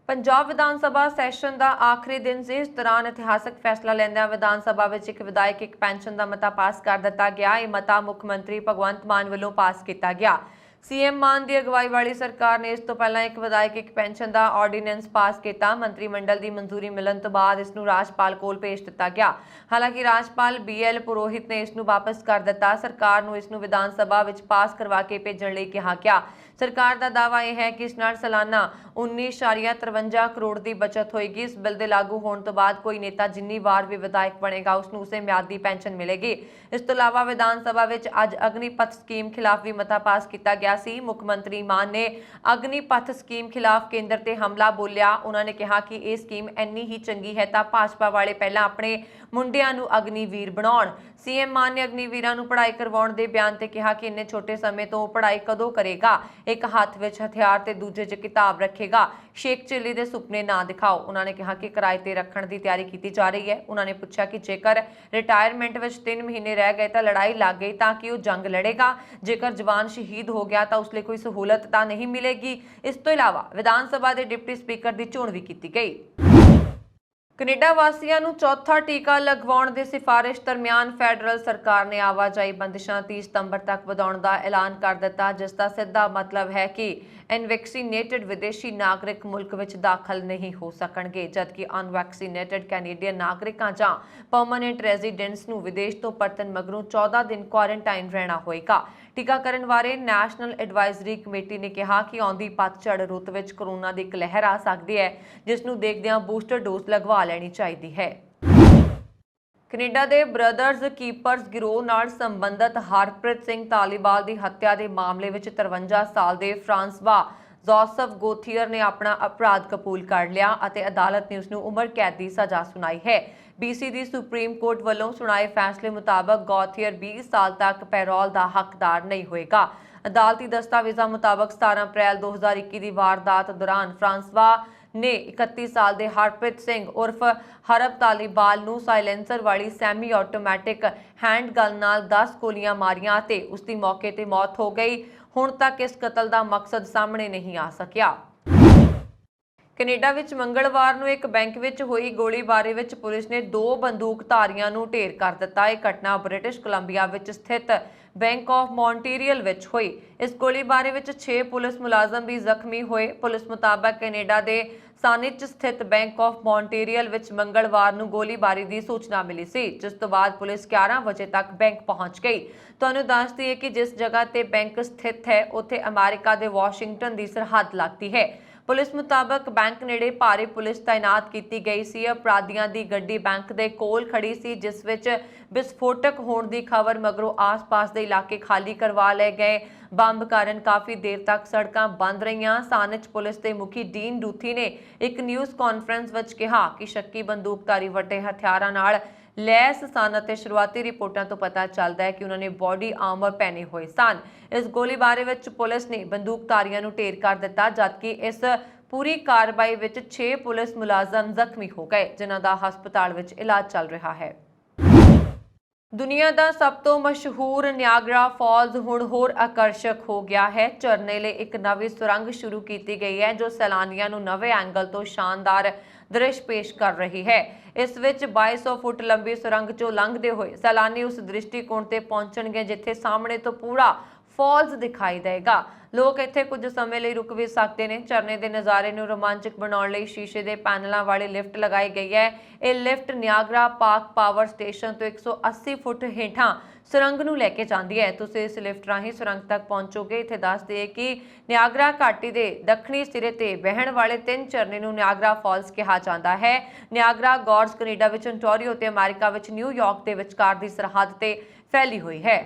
ਪੰਜਾਬ ਵਿਧਾਨ ਸਭਾ ਸੈਸ਼ਨ ਦਾ ਆਖਰੀ ਦਿਨ ਸੀ। ਇਸ ਦੌਰਾਨ ਇਤਿਹਾਸਕ ਫੈਸਲਾ ਲੈਂਦਿਆਂ ਵਿਧਾਨ ਸਭਾ ਵਿੱਚ ਇੱਕ ਵਿਧਾਇਕ ਇੱਕ ਪੈਨਸ਼ਨ ਦਾ ਮਤਾ ਪਾਸ ਕਰ ਦਿੱਤਾ ਗਿਆ। ਇਹ ਮਤਾ ਮੁੱਖ ਮੰਤਰੀ ਭਗਵੰਤ ਮਾਨ ਵੱਲੋਂ ਪਾਸ ਕੀਤਾ ਗਿਆ। ਸੀਐਮ ਮਾਨ ਦੀ ਅਗਵਾਈ ਵਾਲੀ ਸਰਕਾਰ ਨੇ ਇਸ ਤੋਂ ਪਹਿਲਾਂ ਇੱਕ ਵਿਧਾਇਕ ਇੱਕ ਪੈਨਸ਼ਨ ਦਾ ਆਰਡੀਨੈਂਸ ਪਾਸ ਕੀਤਾ। ਮੰਤਰੀ ਮੰਡਲ ਦੀ ਮਨਜ਼ੂਰੀ ਮਿਲਣ ਤੋਂ ਬਾਅਦ ਇਸ ਨੂੰ ਰਾਜਪਾਲ ਕੋਲ ਭੇਜ ਦਿੱਤਾ ਗਿਆ। ਹਾਲਾਂਕਿ ਰਾਜਪਾਲ BL ਪੁਰੋਹਿਤ ਨੇ ਇਸ ਨੂੰ ਵਾਪਸ ਕਰ ਦਿੱਤਾ। ਸਰਕਾਰ ਨੂੰ ਇਸ ਨੂੰ ਵਿਧਾਨ ਸਭਾ ਵਿੱਚ ਪਾਸ ਕਰਵਾ ਕੇ ਭੇਜਣ ਲਈ ਕਿਹਾ ਗਿਆ। ਸਰਕਾਰ ਦਾ ਦਾਅਵਾ ਇਹ ਹੈ ਕਿ ਇਸ ਨਾਲ ਸਾਲਾਨਾ 19.53 ਕਰੋੜ ਦੀ ਬਚਤ ਹੋਏਗੀ। ਇਸ ਬਿੱਲ ਦੇ ਲਾਗੂ ਹੋਣ ਤੋਂ ਬਾਅਦ ਕੋਈ ਨੇਤਾ ਜਿੰਨੀ ਵਾਰ ਵੀ ਵਿਧਾਇਕ ਬਣੇਗਾ ਉਸ ਨੂੰ ਉਸੇ ਮਿਆਦ ਦੀ ਪੈਨਸ਼ਨ ਮਿਲੇਗੀ। ਇਸ ਤੋਂ ਇਲਾਵਾ ਵਿਧਾਨ ਸਭਾ ਵਿੱਚ ਅੱਜ ਅਗਨੀਪਥ ਸਕੀਮ ਖਿਲਾਫ ਵੀ ਮਤਾ ਪਾਸ ਕੀਤਾ ਗਿਆ ਸੀ। ਮੁੱਖ ਮੰਤਰੀ ਮਾਨ ਨੇ ਅਗਨੀਪਥ ਸਕੀਮ ਖਿਲਾਫ ਕੇਂਦਰ ਤੇ ਹਮਲਾ ਬੋਲਿਆ। ਉਹਨਾਂ ਨੇ ਕਿਹਾ ਕਿ ਇਹ ਸਕੀਮ ਇੰਨੀ ਹੀ ਚੰਗੀ ਹੈ ਤਾਂ ਭਾਜਪਾ ਵਾਲੇ ਪਹਿਲਾਂ ਆਪਣੇ ਮੁੰਡਿਆਂ ਨੂੰ ਅਗਨੀਵੀਰ ਬਣਾਉਣ। ਸੀਐਮ ਮਾਨ ਨੇ ਅਗਨੀਵੀਰਾਂ ਨੂੰ ਪੜ੍ਹਾਈ ਕਰਵਾਉਣ ਦੇ ਬਿਆਨ ਤੇ ਕਿਹਾ ਕਿ ਇੰਨੇ ਛੋਟੇ ਸਮੇਂ ਤੋਂ ਪੜ੍ਹਾਈ ਕਦੋਂ ਕਰੇਗਾ। ਇੱਕ ਹੱਥ ਵਿੱਚ ਹਥਿਆਰ ਤੇ ਦੂਜੇ 'ਚ ਕਿਤਾਬ ਰੱਖੇਗਾ। ਸ਼ੇਖ ਚਿੱਲੀ ਦੇ ਸੁਪਨੇ ਨਾ ਦਿਖਾਓ। ਉਹਨਾਂ ਨੇ ਕਿਹਾ ਕਿ ਕਿਰਾਏ ਤੇ ਰੱਖਣ ਦੀ ਤਿਆਰੀ ਕੀਤੀ ਜਾ ਰਹੀ ਹੈ। ਉਹਨਾਂ ਨੇ ਪੁੱਛਿਆ ਕਿ ਜੇਕਰ ਰਿਟਾਇਰਮੈਂਟ ਵਿੱਚ 3 ਮਹੀਨੇ ਰਹਿ ਗਏ ਤਾਂ ਲੜਾਈ ਲੱਗ ਗਈ ਤਾਂ ਕਿ ਉਹ ਜੰਗ ਲੜੇਗਾ। ਜੇਕਰ ਜਵਾਨ ਸ਼ਹੀਦ ਹੋ ਗਿਆ ਤਾਂ ਉਸ ਲਈ ਕੋਈ ਸਹੂਲਤ ਤਾਂ ਨਹੀਂ ਮਿਲੇਗੀ। ਇਸ ਤੋਂ ਇਲਾਵਾ ਵਿਧਾਨ ਸਭਾ ਦੇ ਡਿਪਟੀ ਸਪੀਕਰ ਦੀ ਚੋਣ ਵੀ ਕੀਤੀ ਗਈ। ਕੈਨੇਡਾ ਵਾਸੀਆਂ ਨੂੰ ਚੌਥਾ ਟੀਕਾ ਲਗਵਾਉਣ ਦੀ ਸਿਫਾਰਿਸ਼ ਦਰਮਿਆਨ ਫੈਡਰਲ ਸਰਕਾਰ ਨੇ ਆਵਾਜਾਈ ਬੰਦਿਸ਼ਾਂ 30 ਸਤੰਬਰ ਤੱਕ ਵਧਾਉਣ ਦਾ ਐਲਾਨ ਕਰ ਦਿੱਤਾ, ਜਿਸ ਦਾ ਸਿੱਧਾ ਮਤਲਬ ਹੈ ਕਿ ਅਨਵੈਕਸੀਨੇਟਡ ਵਿਦੇਸ਼ੀ ਨਾਗਰਿਕ ਮੁਲਕ ਵਿੱਚ ਦਾਖਲ ਨਹੀਂ ਹੋ ਸਕਣਗੇ, ਜਦਕਿ ਅਨਵੈਕਸੀਨੇਟਡ ਕੈਨੇਡੀਅਨ ਨਾਗਰਿਕਾਂ ਜਾਂ ਪਰਮਨੈਂਟ ਰੈਜ਼ੀਡੈਂਟਸ ਨੂੰ ਵਿਦੇਸ਼ ਤੋਂ ਪਰਤਣ ਮਗਰੋਂ 14 ਦਿਨ ਕੁਆਰੰਟਾਈਨ ਰਹਿਣਾ ਹੋਏਗਾ। ਟੀਕਾਕਰਨ ਬਾਰੇ ਨੈਸ਼ਨਲ ਐਡਵਾਈਜ਼ਰੀ ਕਮੇਟੀ ਨੇ ਕਿਹਾ ਕਿ ਆਉਂਦੀ ਪਤਝੜ ਰੁੱਤ ਵਿੱਚ ਕੋਰੋਨਾ ਦੀ ਇੱਕ ਲਹਿਰ ਆ ਸਕਦੀ ਹੈ, ਜਿਸ ਨੂੰ ਦੇਖਦਿਆਂ ਬੂਸਟਰ ਡੋਜ਼ ਲਗਵਾ ਲੈਣੀ ਚਾਹੀਦੀ ਹੈ। ਕੈਨੇਡਾ ਦੇ ਬ੍ਰਦਰਜ਼ ਕੀਪਰਜ਼ ਗਿਰੋਹ ਨਾਲ ਸੰਬੰਧਿਤ ਹਰਪ੍ਰੀਤ ਸਿੰਘ ਧਾਲੀਵਾਲ ਦੀ ਹੱਤਿਆ ਦੇ ਮਾਮਲੇ ਵਿੱਚ 53 ਸਾਲ ਦੇ ਫਰਾਂਸਵਾ जोसेफ गोथियर ने अपना अपराध कबूल कर लिया ਅਤੇ ਅਦਾਲਤ ਨੇ ਉਸ ਨੂੰ ਉਮਰ ਕੈਦ ਦੀ ਸਜ਼ਾ ਸੁਣਾਈ ਹੈ। BC ਦੀ ਸੁਪਰੀਮ ਕੋਰਟ ਵੱਲੋਂ ਸੁਣਾਏ ਫੈਸਲੇ ਮੁਤਾਬਕ ਗੋਥੀਅਰ 20 ਸਾਲ ਤੱਕ ਪੈਰੋਲ ਦਾ ਹੱਕਦਾਰ ਨਹੀਂ ਹੋਏਗਾ। ਅਦਾਲਤੀ ਦਸਤਾਵੇਜ਼ਾਂ ਮੁਤਾਬਕ 17 ਅਪ੍ਰੈਲ 2021 ਦੀ ਵਾਰਦਾਤ ਦੌਰਾਨ ਫਰਾਂਸਵਾ ਨੇ 31 ਸਾਲ ਦੇ ਹਰਪ੍ਰੀਤ ਸਿੰਘ ਉਰਫ ਹਰਬ ਤਾਲੀਬਾਲ ਨੂੰ ਸਾਇਲੈਂਸਰ ਵਾਲੀ ਸੈਮੀ ਆਟੋਮੈਟਿਕ ਹੈਂਡ ਗਨ ਨਾਲ 10 ਗੋਲੀਆਂ ਮਾਰੀਆਂ ਅਤੇ ਉਸ ਦੀ ਮੌਕੇ ਤੇ ਮੌਤ ਹੋ ਗਈ। ਹੁਣ ਤੱਕ ਇਸ ਕਤਲ ਦਾ ਮਕਸਦ ਸਾਹਮਣੇ ਨਹੀਂ ਆ ਸਕਿਆ। ਕੈਨੇਡਾ ਵਿੱਚ ਮੰਗਲਵਾਰ ਨੂੰ ਇੱਕ ਬੈਂਕ ਵਿੱਚ ਹੋਈ ਗੋਲੀਬਾਰੀ ਵਿੱਚ ਪੁਲਿਸ ਨੇ 2 ਬੰਦੂਕਧਾਰੀਆਂ ਨੂੰ ਢੇਰ ਕਰ ਦਿੱਤਾ। ਇਹ ਘਟਨਾ ਬ੍ਰਿਟਿਸ਼ ਕੋਲੰਬੀਆ ਵਿੱਚ ਸਥਿਤ ਬੈਂਕ ਆਫ ਮੌਂਟਰੀਅਲ ਵਿੱਚ ਹੋਈ। ਇਸ ਗੋਲੀਬਾਰੀ ਵਿੱਚ 6 ਪੁਲਿਸ ਮੁਲਾਜ਼ਮ ਵੀ ਜ਼ਖਮੀ ਹੋਏ। ਪੁਲਿਸ ਮੁਤਾਬਕ ਕੈਨੇਡਾ ਦੇ ਸਾਨਿਚ ਸਥਿਤ ਬੈਂਕ ਆਫ ਮੌਂਟਰੀਅਲ ਵਿੱਚ ਮੰਗਲਵਾਰ ਨੂੰ ਗੋਲੀਬਾਰੀ ਦੀ ਸੂਚਨਾ ਮਿਲੀ ਸੀ, ਜਿਸ ਤੋਂ ਬਾਅਦ ਪੁਲਿਸ 11 ਵਜੇ ਤੱਕ ਬੈਂਕ ਪਹੁੰਚ ਗਈ। ਤੁਹਾਨੂੰ ਦੱਸ ਦਈਏ ਕਿ ਜਿਸ ਜਗ੍ਹਾ ਤੇ ਬੈਂਕ ਸਥਿਤ ਹੈ ਉੱਥੇ ਅਮਰੀਕਾ ਦੇ ਵਾਸ਼ਿੰਗਟਨ ਦੀ ਸਰਹੱਦ ਲੱਗਦੀ ਹੈ। ਪੁਲਿਸ ਮੁਤਾਬਕ ਬੈਂਕ ਨੇੜੇ ਭਾਰੀ ਪੁਲਿਸ ਤਾਇਨਾਤ ਕੀਤੀ ਗਈ ਸੀ। ਅਪਰਾਧੀਆਂ ਦੀ ਗੱਡੀ ਬੈਂਕ ਦੇ ਕੋਲ ਖੜੀ ਸੀ, ਜਿਸ ਵਿੱਚ ਵਿਸਫੋਟਕ ਹੋਣ ਦੀ ਖਬਰ ਮਗਰੋਂ ਆਸ-ਪਾਸ ਦੇ ਇਲਾਕੇ ਖਾਲੀ ਕਰਵਾ ਲਏ ਗਏ। ਬੰਬ ਕਾਰਨ ਕਾਫੀ ਦੇਰ ਤੱਕ ਸੜਕਾਂ ਬੰਦ ਰਹੀਆਂ। ਸਾਨਿਚ ਪੁਲਿਸ ਦੇ ਮੁਖੀ ਡੀਨ ਰੂਥੀ ਨੇ ਇੱਕ ਨਿਊਜ਼ ਕਾਨਫਰੰਸ ਵਿੱਚ ਕਿਹਾ ਕਿ ਸ਼ੱਕੀ ਬੰਦੂਕਧਾਰੀ ਵੱਡੇ ਹਥਿਆਰਾਂ ਨਾਲ ਲੈਸ ਸਨ ਅਤੇ ਸ਼ੁਰੂਆਤੀ ਰਿਪੋਰਟਾਂ ਤੋਂ ਪਤਾ ਚੱਲਦਾ ਹੈ ਕਿ ਉਹਨਾਂ ਨੇ ਬੋਡੀ ਆਰਮਰ ਪਹਿਨੇ ਹੋਏ ਸਨ। ਇਸ ਗੋਲੀਬਾਰੀ ਵਿੱਚ ਪੁਲਿਸ ਨੇ ਬੰਦੂਕਧਾਰੀਆਂ ਨੂੰ ਢੇਰ ਕਰ ਦਿੱਤਾ, ਜਦਕਿ ਇਸ ਪੂਰੀ ਕਾਰਵਾਈ ਵਿੱਚ 6 ਪੁਲਿਸ ਮੁਲਾਜ਼ਮ ਜ਼ਖਮੀ ਹੋ ਗਏ, ਜਿਨ੍ਹਾਂ ਦਾ ਹਸਪਤਾਲ ਵਿੱਚ ਇਲਾਜ ਚੱਲ ਰਿਹਾ ਹੈ। ਦੁਨੀਆ ਦਾ ਸਭ ਤੋਂ ਮਸ਼ਹੂਰ ਨਿਆਗਰਾ ਫਾਲਜ਼ ਹੁਣ ਹੋਰ ਆਕਰਸ਼ਕ ਹੋ ਗਿਆ ਹੈ। ਝਰਨੇ ਲਈ ਇੱਕ ਨਵੀਂ ਸੁਰੰਗ ਸ਼ੁਰੂ ਕੀਤੀ ਗਈ ਹੈ, ਜੋ ਸੈਲਾਨੀਆਂ ਨੂੰ ਨਵੇਂ ਐਂਗਲ ਤੋਂ ਸ਼ਾਨਦਾਰ ਦ੍ਰਿਸ਼ ਪੇਸ਼ ਕਰ ਰਹੀ ਹੈ। ਇਸ ਵਿੱਚ 2200 ਫੁੱਟ ਲੰਬੀ ਸੁਰੰਗ ਚੋਂ ਲੰਘਦੇ ਹੋਏ ਸੈਲਾਨੀ ਉਸ ਦ੍ਰਿਸ਼ਟੀਕੋਣ ਤੇ ਪਹੁੰਚਣਗੇ ਜਿੱਥੇ ਸਾਹਮਣੇ ਤੋਂ ਪੂਰਾ ਫਾਲਜ਼ ਦਿਖਾਈ ਦੇਗਾ। ਲੋਕ ਇੱਥੇ ਕੁਝ ਸਮੇਂ ਲਈ ਰੁਕ ਵੀ ਸਕਦੇ ਨੇ। ਝਰਨੇ ਦੇ ਨਜ਼ਾਰੇ ਨੂੰ ਰੋਮਾਂਚਕ ਬਣਾਉਣ ਲਈ ਸ਼ੀਸ਼ੇ ਦੇ ਪੈਨਲਾਂ ਵਾਲੀ ਲਿਫਟ ਲਗਾਈ ਗਈ ਹੈ। ਇਹ lift Niagara park power station ਤੋਂ 180 ਫੁੱਟ ਹੇਠਾਂ ਸੁਰੰਗ ਨੂੰ ਲੈ ਕੇ ਜਾਂਦੀ ਹੈ। ਤੁਸੀਂ ਇਸ ਲਿਫਟ ਰਾਹੀਂ ਸੁਰੰਗ ਤੱਕ ਪਹੁੰਚੋਗੇ। ਇੱਥੇ ਦੱਸ ਦਈਏ ਕਿ ਨਿਆਗਰਾ ਘਾਟੀ ਦੇ ਦੱਖਣੀ ਸਿਰੇ ਤੇ ਵਹਿਣ ਵਾਲੇ 3 ਝਰਨੇ ਨੂੰ ਨਿਆਗਰਾ ਫਾਲਜ਼ ਕਿਹਾ ਜਾਂਦਾ ਹੈ। ਨਿਆਗਰਾ ਗੌਰਜ ਕੈਨੇਡਾ ਵਿੱਚ ontario ਤੇ ਅਮਰੀਕਾ ਵਿੱਚ ਨਿਊਯਾਰਕ ਦੇ ਵਿਚਕਾਰ ਦੀ ਸਰਹੱਦ ਤੇ ਫੈਲੀ ਹੋਈ ਹੈ।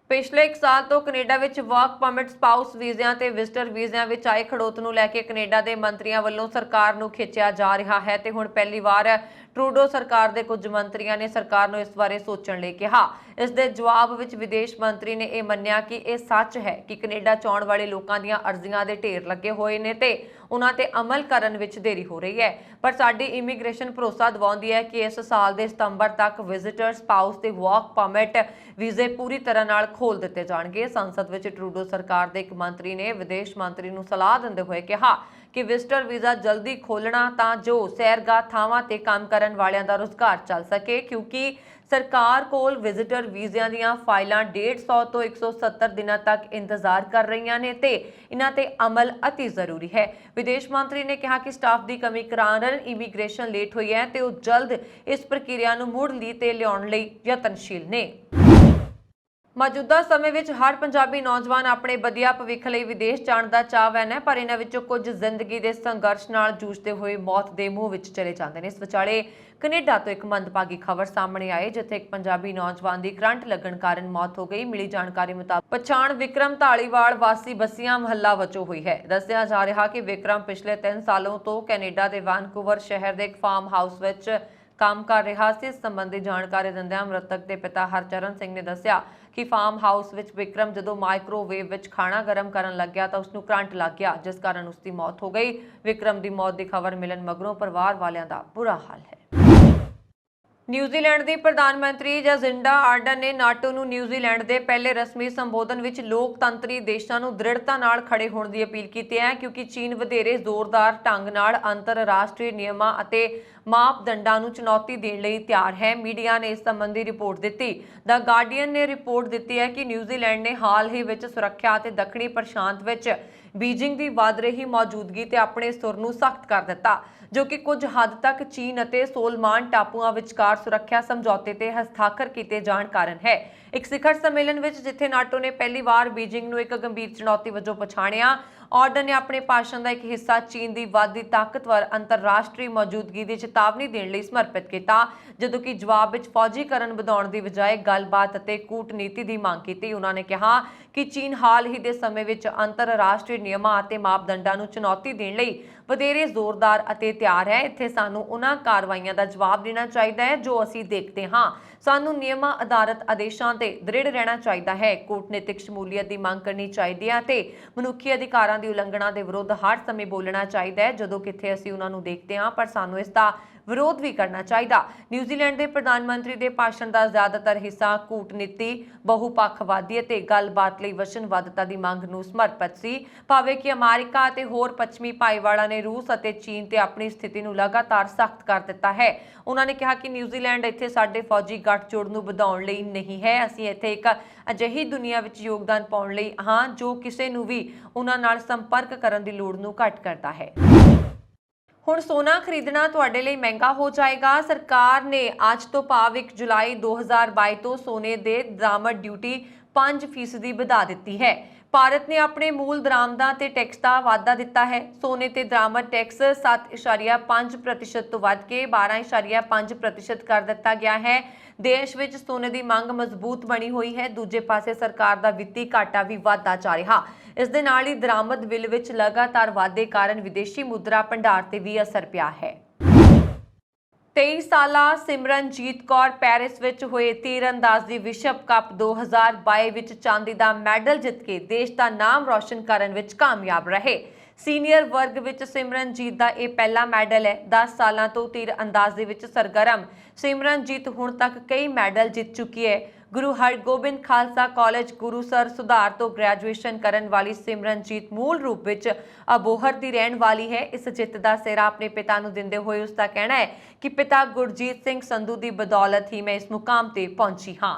ਪਿਛਲੇ 1 ਸਾਲ ਤੋਂ ਕੈਨੇਡਾ ਵਿੱਚ ਵਰਕ ਪਰਮਿਟ, ਸਪਾਊਸ ਵੀਜ਼ਿਆਂ ਤੇ ਵਿਜ਼ਟਰ ਵੀਜ਼ਿਆਂ ਵਿੱਚ ਆਏ ਖੜੋਤ ਨੂੰ ਲੈ ਕੇ ਕੈਨੇਡਾ ਦੇ ਮੰਤਰੀਆਂ ਵੱਲੋਂ ਸਰਕਾਰ ਨੂੰ ਖਿੱਚਿਆ ਜਾ ਰਿਹਾ ਹੈ ਤੇ ਹੁਣ ਪਹਿਲੀ ਵਾਰ ਟਰੂਡੋ ਸਰਕਾਰ ਦੇ ਕੁਝ ਮੰਤਰੀਆਂ ਨੇ ਸਰਕਾਰ ਨੂੰ ਇਸ ਬਾਰੇ ਸੋਚਣ ਲਈ ਕਿਹਾ। ਇਸ ਦੇ ਜਵਾਬ ਵਿੱਚ ਵਿਦੇਸ਼ ਮੰਤਰੀ ਨੇ ਇਹ ਮੰਨਿਆ ਕਿ ਇਹ ਸੱਚ ਹੈ ਕਿ ਕੈਨੇਡਾ 'ਚ ਆਉਣ ਵਾਲੇ ਲੋਕਾਂ ਦੀਆਂ ਅਰਜ਼ੀਆਂ ਦੇ ਢੇਰ ਲੱਗੇ ਹੋਏ ਨੇ ਤੇ ਉਹਨਾਂ ਤੇ ਅਮਲ ਕਰਨ ਵਿੱਚ ਦੇਰੀ ਹੋ ਰਹੀ ਹੈ, ਪਰ ਸਾਡੀ ਇਮੀਗ੍ਰੇਸ਼ਨ ਭਰੋਸਾ ਦਿਵਾਉਂਦੀ ਹੈ ਕਿ ਇਸ ਸਾਲ ਦੇ ਸਤੰਬਰ ਤੱਕ ਵਿਜ਼ਿਟਰ, ਸਪਾਊਸ ਤੇ ਵਰਕ ਪਰਮਿਟ ਵੀਜ਼ੇ ਪੂਰੀ ਤਰ੍ਹਾਂ ਨਾਲ ਖੋਲ ਦਿੱਤੇ ਜਾਣਗੇ। ਸੰਸਦ ਵਿੱਚ ਟਰੂਡੋ ਸਰਕਾਰ ਦੇ ਇੱਕ ਮੰਤਰੀ ਨੇ ਵਿਦੇਸ਼ ਮੰਤਰੀ ਨੂੰ ਸਲਾਹ ਦਿੰਦੇ ਹੋਏ ਕਿਹਾ ਕਿ ਵਿਜ਼ਟਰ ਵੀਜ਼ਾ ਜਲਦੀ ਖੋਲਣਾ ਤਾਂ ਜੋ ਸੈਰਗਾਹ ਥਾਵਾਂ ਤੇ ਕੰਮ ਕਰਨ ਵਾਲਿਆਂ ਦਾ ਰੁਜ਼ਗਾਰ ਚੱਲ ਸਕੇ, ਕਿਉਂਕਿ ਸਰਕਾਰ ਕੋਲ ਵਿਜ਼ਿਟਰ ਵੀਜ਼ਿਆਂ ਦੀਆਂ ਫਾਈਲਾਂ 150 ਤੋਂ 170 ਦਿਨਾਂ ਤੱਕ ਇੰਤਜ਼ਾਰ ਕਰ ਰਹੀਆਂ ਨੇ ਤੇ ਇਹਨਾਂ ਤੇ ਅਮਲ ਅਤੀ ਜ਼ਰੂਰੀ ਹੈ। ਵਿਦੇਸ਼ ਮੰਤਰੀ ਨੇ ਕਿਹਾ ਕਿ ਸਟਾਫ ਦੀ ਕਮੀ ਕਾਰਨ ਇਮੀਗ੍ਰੇਸ਼ਨ ਲੇਟ ਹੋਈ ਹੈ ਤੇ ਉਹ ਜਲਦ ਇਸ ਪ੍ਰਕਿਰਿਆ ਨੂੰ ਮੁੜ ਲਈ ਤੇ ਲਿਆਉਣ ਲਈ ਯਤਨਸ਼ੀਲ ਨੇ। ਮੌਜੂਦਾ ਸਮੇਂ ਵਿੱਚ ਹਰ ਪੰਜਾਬੀ ਨੌਜਵਾਨ ਆਪਣੇ ਵਧੀਆ ਭਵਿੱਖ ਲਈ ਵਿਦੇਸ਼ ਜਾਣ ਦਾ ਚਾਹਵਾਨ ਹੈ, ਪਰ ਇਹਨਾਂ ਵਿੱਚੋਂ ਕੁਝ ਜ਼ਿੰਦਗੀ ਦੇ ਸੰਘਰਸ਼ ਨਾਲ ਜੂਝਦੇ ਹੋਏ ਮੌਤ ਦੇ ਮੂੰਹ ਵਿੱਚ ਚਲੇ ਜਾਂਦੇ ਨੇ। ਇਸ ਵਿਚਾਲੇ ਕੈਨੇਡਾ ਤੋਂ ਇੱਕ ਮੰਦਭਾਗੀ ਖਬਰ ਸਾਹਮਣੇ ਆਈ, ਜਿੱਥੇ ਇੱਕ ਪੰਜਾਬੀ ਨੌਜਵਾਨ ਦੀ ਕਰੰਟ ਲੱਗਣ ਕਾਰਨ ਮੌਤ ਹੋ ਗਈ। ਮਿਲੀ ਜਾਣਕਾਰੀ ਮੁਤਾਬਕ ਪਛਾਣ ਵਿਕਰਮ ਢਾਲੀਵਾਲ ਵਾਸੀ ਬਸੀਆਂ ਮਹੱਲਾ ਵਜੋਂ ਹੋਈ ਹੈ। ਦੱਸਿਆ ਜਾ ਰਿਹਾ ਕਿ ਵਿਕਰਮ ਪਿਛਲੇ 3 ਸਾਲੋਂ ਤੋਂ ਕੈਨੇਡਾ ਦੇ ਵੈਨਕੂਵਰ ਸ਼ਹਿਰ ਦੇ ਇੱਕ ਫਾਰਮ ਹਾਊਸ ਵਿੱਚ ਕੰਮ ਕਰ ਰਿਹਾ ਸੀ। ਇਸ ਸੰਬੰਧੀ ਜਾਣਕਾਰੀ ਦਿੰਦਿਆਂ ਮ੍ਰਿਤਕ ਦੇ ਪਿਤਾ ਹਰਚਰਨ ਸਿੰਘ ਨੇ ਦੱਸਿਆ ਕਿ ਫਾਰਮ ਹਾਊਸ ਵਿੱਚ ਵਿਕਰਮ ਜਦੋਂ ਮਾਈਕ੍ਰੋਵੇਵ ਵਿੱਚ ਖਾਣਾ ਗਰਮ ਕਰਨ ਲੱਗਿਆ ਤਾਂ ਉਸ ਨੂੰ ਕਰੰਟ ਲੱਗ ਗਿਆ, ਜਿਸ ਕਾਰਨ ਉਸ ਦੀ ਮੌਤ ਹੋ ਗਈ। ਵਿਕਰਮ ਦੀ ਮੌਤ ਦੀ ਖਬਰ ਮਿਲਣ ਮਗਰੋਂ ਪਰਿਵਾਰ ਵਾਲਿਆਂ ਦਾ ਬੁਰਾ ਹਾਲ ਹੈ। ਨਿਊਜ਼ੀਲੈਂਡ ਦੀ ਪ੍ਰਧਾਨ ਮੰਤਰੀ ਜੈਸਿੰਡਾ ਆਰਡਨ ਨੇ ਨਾਟੋ ਨੂੰ ਨਿਊਜ਼ੀਲੈਂਡ ਦੇ ਪਹਿਲੇ ਰਸਮੀ ਸੰਬੋਧਨ ਵਿੱਚ ਲੋਕਤੰਤਰੀ ਦੇਸ਼ਾਂ ਨੂੰ ਦ੍ਰਿੜਤਾ ਨਾਲ ਖੜੇ ਹੋਣ ਦੀ ਅਪੀਲ ਕੀਤੀ ਹੈ, ਕਿਉਂਕਿ ਚੀਨ ਵਧੇਰੇ ਜ਼ੋਰਦਾਰ ਢੰਗ ਨਾਲ ਅੰਤਰਰਾਸ਼ਟਰੀ ਨਿਯਮਾਂ ਅਤੇ ਮਾਪਦੰਡਾਂ ਨੂੰ ਚੁਣੌਤੀ ਦੇਣ ਲਈ ਤਿਆਰ ਹੈ। ਮੀਡੀਆ ਨੇ ਇਸ ਸੰਬੰਧੀ ਰਿਪੋਰਟ ਦਿੱਤੀ। ਦ ਗਾਰਡੀਅਨ ਨੇ ਰਿਪੋਰਟ ਦਿੱਤੀ ਹੈ ਕਿ ਨਿਊਜ਼ੀਲੈਂਡ ਨੇ ਹਾਲ ਹੀ ਵਿੱਚ ਸੁਰੱਖਿਆ ਅਤੇ ਦੱਖਣੀ ਪ੍ਰਸ਼ਾਂਤ ਵਿੱਚ ਬੀਜਿੰਗ ਦੀ ਵਧ ਰਹੀ ਮੌਜੂਦਗੀ ਤੇ ਆਪਣੇ ਸੁਰ ਨੂੰ ਸਖਤ ਕਰ ਦਿੱਤਾ, ਜੋ ਕਿ ਕੁਝ ਹੱਦ ਤੱਕ ਚੀਨ ਅਤੇ ਸੋਲਮਾਨ ਟਾਪੂਆਂ ਵਿਚਕਾਰ ਸੁਰੱਖਿਆ ਸਮਝੌਤੇ ਤੇ ਹਸਤਾਖਰ ਕੀਤੇ ਜਾਣ ਕਾਰਨ ਹੈ। ਇੱਕ ਸਿਖਰ ਸੰਮੇਲਨ ਵਿੱਚ ਜਿੱਥੇ ਨਾਟੋ ਨੇ ਪਹਿਲੀ ਵਾਰ ਬੀਜਿੰਗ ਨੂੰ ਇੱਕ ਗੰਭੀਰ ਚੁਣੌਤੀ ਵਜੋਂ ਪਛਾਣਿਆ, ਆਰਡਰ ਨੇ ਆਪਣੇ ਭਾਸ਼ਣ ਦਾ ਇੱਕ ਹਿੱਸਾ ਚੀਨ ਦੀ ਵੱਧਦੀ ਤਾਕਤਵਰ ਅੰਤਰਰਾਸ਼ਟਰੀ ਮੌਜੂਦਗੀ ਦੀ ਚੇਤਾਵਨੀ ਦੇਣ ਲਈ ਸਮਰਪਿਤ ਕੀਤਾ, ਜਦੋਂ ਕਿ ਜਵਾਬ ਵਿੱਚ ਫੌਜੀਕਰਨ ਵਧਾਉਣ ਦੀ ਬਜਾਏ ਗੱਲਬਾਤ ਅਤੇ ਕੂਟਨੀਤੀ ਦੀ ਮੰਗ ਕੀਤੀ। ਉਹਨਾਂ ਨੇ ਕਿਹਾ ਕਿ ਚੀਨ ਹਾਲ ਹੀ ਦੇ ਸਮੇਂ ਵਿੱਚ ਅੰਤਰਰਾਸ਼ਟਰੀ ਨਿਯਮਾਂ ਅਤੇ ਮਾਪਦੰਡਾਂ ਨੂੰ ਚੁਣੌਤੀ ਦੇਣ ਲਈ ਵਧੇਰੇ ਜ਼ੋਰਦਾਰ ਅਤੇ ਤਿਆਰ ਹੈ। ਇੱਥੇ ਸਾਨੂੰ ਉਹਨਾਂ ਕਾਰਵਾਈਆਂ ਦਾ ਜਵਾਬ ਦੇਣਾ ਚਾਹੀਦਾ ਹੈ ਜੋ ਅਸੀਂ ਦੇਖਦੇ ਹਾਂ। ਸਾਨੂੰ ਨਿਯਮਾਂ ਆਧਾਰਿਤ ਆਦੇਸ਼ਾਂ ਤੇ ਦ੍ਰਿੜ ਰਹਿਣਾ ਚਾਹੀਦਾ ਹੈ। ਕੂਟਨੀਤਿਕ ਸ਼ਮੂਲੀਅਤ ਦੀ ਮੰਗ ਕਰਨੀ ਚਾਹੀਦੀ ਹੈ ਅਤੇ ਮਨੁੱਖੀ ਅਧਿਕਾਰਾਂ ਦੀ ਉਲੰਘਣਾ ਦੇ ਵਿਰੁੱਧ ਹਰ ਸਮੇਂ ਬੋਲਣਾ ਚਾਹੀਦਾ ਹੈ ਜਦੋਂ ਕਿਤੇ ਅਸੀਂ ਉਹਨਾਂ ਨੂੰ ਦੇਖਦੇ ਹਾਂ, ਪਰ ਸਾਨੂੰ ਇਸ ਦਾ ਵਿਰੋਧ ਵੀ ਕਰਨਾ ਚਾਹੀਦਾ। ਨਿਊਜ਼ੀਲੈਂਡ ਦੇ ਪ੍ਰਧਾਨ ਮੰਤਰੀ ਦੇ ਭਾਸ਼ਣ ਦਾ ਜ਼ਿਆਦਾਤਰ ਹਿੱਸਾ ਕੂਟਨੀਤੀ, ਬਹੁਪੱਖਵਾਦੀ ਅਤੇ ਗੱਲਬਾਤ ਲਈ ਵਚਨਬੱਧਤਾ ਦੀ ਮੰਗ ਨੂੰ ਸਮਰਪਿਤ ਸੀ। ਭਾਵੇਂ ਕਿ ਅਮਰੀਕਾ ਅਤੇ ਹੋਰ ਪੱਛਮੀ ਭਾਈਵਾਲਾਂ ਨੇ ਰੂਸ ਅਤੇ ਚੀਨ ਤੇ ਆਪਣੀ ਸਥਿਤੀ ਨੂੰ ਲਗਾਤਾਰ ਸਖਤ ਕਰ ਦਿੱਤਾ ਹੈ, ਉਹਨਾਂ ਨੇ ਕਿਹਾ ਕਿ ਨਿਊਜ਼ੀਲੈਂਡ ਇੱਥੇ ਸਾਡੇ ਫੌਜੀ ਗੱਠਜੋੜ ਨੂੰ ਵਧਾਉਣ ਲਈ ਨਹੀਂ ਹੈ। ਅਸੀਂ ਇੱਥੇ ਇੱਕ ਅਜਿਹੀ ਦੁਨੀਆ ਵਿੱਚ ਯੋਗਦਾਨ ਪਾਉਣ ਲਈ ਹਾਂ ਜੋ ਕਿਸੇ ਨੂੰ ਵੀ ਉਹਨਾਂ ਨਾਲ ਸੰਪਰਕ ਕਰਨ ਦੀ ਲੋੜ ਨੂੰ ਘੱਟ ਕਰਦਾ ਹੈ। ਹੁਣ ਸੋਨਾ ਖਰੀਦਣਾ ਤੁਹਾਡੇ ਲਈ ਮਹਿੰਗਾ ਹੋ ਜਾਏਗਾ। ਸਰਕਾਰ ਨੇ ਅੱਜ ਤੋਂ ਭਾਵ 1 ਜੁਲਾਈ 2022 ਤੋਂ ਸੋਨੇ ਦੇ ਦਰਾਮਦ ਡਿਊਟੀ 5% ਵਧਾ ਦਿੱਤੀ ਹੈ। ਭਾਰਤ ਨੇ ਆਪਣੇ ਮੂਲ ਦਰਾਮਦਾਂ ਤੇ ਟੈਕਸ ਦਾ ਵਾਧਾ ਦਿੱਤਾ ਹੈ। ਸੋਨੇ ਤੇ ਦਰਾਮਦ ਟੈਕਸ 7.5% ਤੋਂ ਵੱਧ ਕੇ 12.5% ਕਰ ਦਿੱਤਾ ਗਿਆ ਹੈ। ਦੇਸ਼ ਵਿੱਚ ਸੋਨੇ ਦੀ ਮੰਗ ਮਜ਼ਬੂਤ ਬਣੀ ਹੋਈ ਹੈ। ਦੂਜੇ ਪਾਸੇ ਸਰਕਾਰ ਦਾ ਵਿੱਤੀ ਘਾਟਾ ਵੀ ਵਧਦਾ ਜਾ ਰਿਹਾ। ਇਸ ਦੇ ਨਾਲ ਹੀ ਦਰਾਮਦ ਬਿੱਲ ਵਿੱਚ ਲਗਾਤਾਰ ਵਾਧੇ ਕਾਰਨ ਵਿਦੇਸ਼ੀ ਮੁਦਰਾ ਭੰਡਾਰ ਤੇ ਵੀ ਅਸਰ ਪਿਆ ਹੈ। 23 ਸਾਲਾ ਸਿਮਰਨਜੀਤ ਕੌਰ ਪੈਰਿਸ ਵਿੱਚ ਹੋਏ ਤੀਰਅੰਦਾਜ਼ੀ ਵਿਸ਼ਵ ਕੱਪ 2022 ਵਿੱਚ ਚਾਂਦੀ ਦਾ ਮੈਡਲ ਜਿੱਤ ਕੇ ਦੇਸ਼ ਦਾ ਨਾਮ ਰੌਸ਼ਨ ਕਰਨ ਵਿੱਚ ਕਾਮਯਾਬ ਰਹੇ। ਸੀਨੀਅਰ ਵਰਗ ਵਿੱਚ ਸਿਮਰਨਜੀਤ ਦਾ ਇਹ ਪਹਿਲਾ ਮੈਡਲ ਹੈ। 10 ਸਾਲਾਂ ਤੋਂ ਤੀਰਅੰਦਾਜ਼ੀ ਵਿੱਚ ਸਰਗਰਮ ਸਿਮਰਨਜੀਤ ਹੁਣ ਤੱਕ ਕਈ ਮੈਡਲ ਜਿੱਤ ਚੁੱਕੀ ਹੈ। ਗੁਰੂ ਹਰਗੋਬਿੰਦ ਖਾਲਸਾ ਕਾਲਜ ਗੁਰੂਸਰ ਸੁਧਾਰ ਤੋਂ ਗ੍ਰੈਜੂਏਸ਼ਨ ਕਰਨ ਵਾਲੀ ਸਿਮਰਨਜੀਤ ਮੂਲ ਰੂਪ ਵਿੱਚ ਅਬੋਹਰ ਦੀ ਰਹਿਣ ਵਾਲੀ ਹੈ। ਇਸ ਜਿੱਤ ਦਾ ਸਿਹਰਾ ਆਪਣੇ ਪਿਤਾ ਨੂੰ ਦਿੰਦੇ ਹੋਏ ਉਸ ਦਾ ਕਹਿਣਾ ਹੈ ਕਿ ਪਿਤਾ ਗੁਰਜੀਤ ਸਿੰਘ ਸੰਧੂ ਦੀ ਬਦੌਲਤ ਹੀ ਮੈਂ ਇਸ ਮੁਕਾਮ ਤੇ ਪਹੁੰਚੀ ਹਾਂ।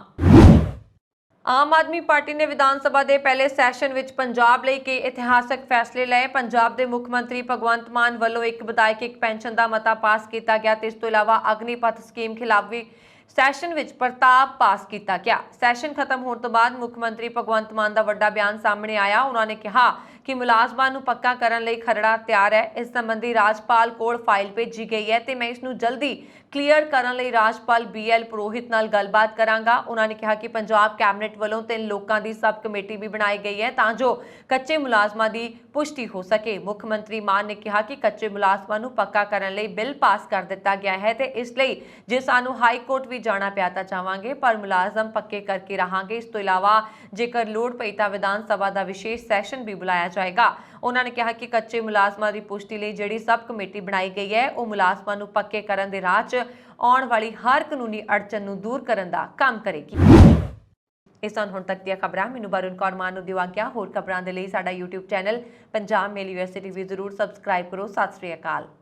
ਆਮ ਆਦਮੀ ਪਾਰਟੀ ਨੇ ਵਿਧਾਨ ਸਭਾ ਦੇ ਪਹਿਲੇ ਸੈਸ਼ਨ ਵਿੱਚ ਪੰਜਾਬ ਲਈ ਕਈ ਇਤਿਹਾਸਕ ਫੈਸਲੇ ਲਏ। ਪੰਜਾਬ ਦੇ ਮੁੱਖ ਮੰਤਰੀ ਭਗਵੰਤ ਮਾਨ ਵੱਲੋਂ ਇੱਕ ਵਿਧਾਇਕ ਇੱਕ ਪੈਨਸ਼ਨ ਦਾ ਮਤਾ ਪਾਸ ਕੀਤਾ ਗਿਆ ਤੇ ਇਸ ਤੋਂ ਇਲਾਵਾ ਅਗਨੀਪਥ ਸਕੀਮ ਖਿਲਾਫ ਵੀ ਸੈਸ਼ਨ ਵਿੱਚ ਪ੍ਰਸਤਾਵ ਪਾਸ ਕੀਤਾ ਗਿਆ। ਸੈਸ਼ਨ ਖਤਮ ਹੋਣ ਤੋਂ ਬਾਅਦ ਮੁੱਖ ਮੰਤਰੀ ਭਗਵੰਤ ਮਾਨ ਦਾ ਵੱਡਾ ਬਿਆਨ ਸਾਹਮਣੇ ਆਇਆ। ਉਹਨਾਂ ਨੇ ਕਿਹਾ ਕਿ ਮੁਲਾਜ਼ਮਾਂ ਨੂੰ ਪੱਕਾ ਕਰਨ ਲਈ ਖਰੜਾ ਤਿਆਰ ਹੈ। ਇਸ ਸੰਬੰਧੀ ਰਾਜਪਾਲ ਕੋਲ ਫਾਈਲ ਭੇਜੀ ਗਈ ਹੈ ਤੇ ਮੈਂ ਇਸ ਨੂੰ ਜਲਦੀ ਕਲੀਅਰ ਕਰਨ ਲਈ ਰਾਜਪਾਲ BL ਪੁਰੋਹਿਤ ਨਾਲ ਗੱਲਬਾਤ ਕਰਾਂਗਾ। ਉਹਨਾਂ ਨੇ ਕਿਹਾ ਕਿ ਪੰਜਾਬ ਕੈਬਨਿਟ ਵੱਲੋਂ 3 ਲੋਕਾਂ ਦੀ ਸਬ ਕਮੇਟੀ ਵੀ ਬਣਾਈ ਗਈ ਹੈ ਤਾਂ ਜੋ ਕੱਚੇ ਮੁਲਾਜ਼ਮਾਂ ਦੀ ਪੁਸ਼ਟੀ ਹੋ ਸਕੇ। ਮੁੱਖ ਮੰਤਰੀ ਮਾਨ ਨੇ ਕਿਹਾ ਕਿ ਕੱਚੇ ਮੁਲਾਜ਼ਮਾਂ ਨੂੰ ਪੱਕਾ ਕਰਨ ਲਈ ਬਿੱਲ ਪਾਸ ਕਰ ਦਿੱਤਾ ਗਿਆ ਹੈ ਤੇ ਇਸ ਲਈ ਜੇ ਸਾਨੂੰ ਹਾਈ ਕੋਰਟ ਵੀ ਜਾਣਾ ਪਿਆ ਤਾਂ ਜਾਵਾਂਗੇ, ਪਰ ਮੁਲਾਜ਼ਮ ਪੱਕੇ ਕਰਕੇ ਰਹਾਂਗੇ। ਇਸ ਤੋਂ ਇਲਾਵਾ ਜੇਕਰ ਲੋੜ ਪਈ ਤਾਂ ਵਿਧਾਨ ਸਭਾ ਦਾ ਵਿਸ਼ੇਸ਼ ਸੈਸ਼ਨ ਵੀ ਬੁਲਾਇਆ ਜਾਏਗਾ। ਉਹਨਾਂ ਨੇ ਕਿਹਾ ਕਿ ਕੱਚੇ ਮੁਲਾਜ਼ਮਾਂ ਦੀ ਪੁਸ਼ਟੀ ਲਈ ਜਿਹੜੀ ਸਬ ਕਮੇਟੀ ਬਣਾਈ ਗਈ ਹੈ ਉਹ ਮੁਲਾਜ਼ਮਾਂ ਨੂੰ ਪੱਕੇ ਕਰਨ ਦੇ ਰਾਹ 'ਚ ਆਉਣ ਵਾਲੀ ਹਰ ਕਾਨੂੰਨੀ ਅੜਚਨ ਨੂੰ ਦੂਰ ਕਰਨ ਦਾ ਕੰਮ ਕਰੇਗੀ। ਇਸ ਸਨ ਹੁਣ ਤੱਕ ਦੀਆਂ ਖਬਰਾਂ। ਮੈਨੂੰ ਵਰੁਣ ਕੌਰ ਮਾਨ ਨੂੰ ਦਿਓ ਆਗਿਆ। ਹੋਰ ਖਬਰਾਂ ਦੇ ਲਈ ਸਾਡਾ YouTube ਚੈਨਲ ਪੰਜਾਬ ਮੇਲ USA TV ਜ਼ਰੂਰ ਸਬਸਕ੍ਰਾਈਬ ਕਰੋ। ਸਤਿ ਸ੍ਰੀ ਅਕਾਲ।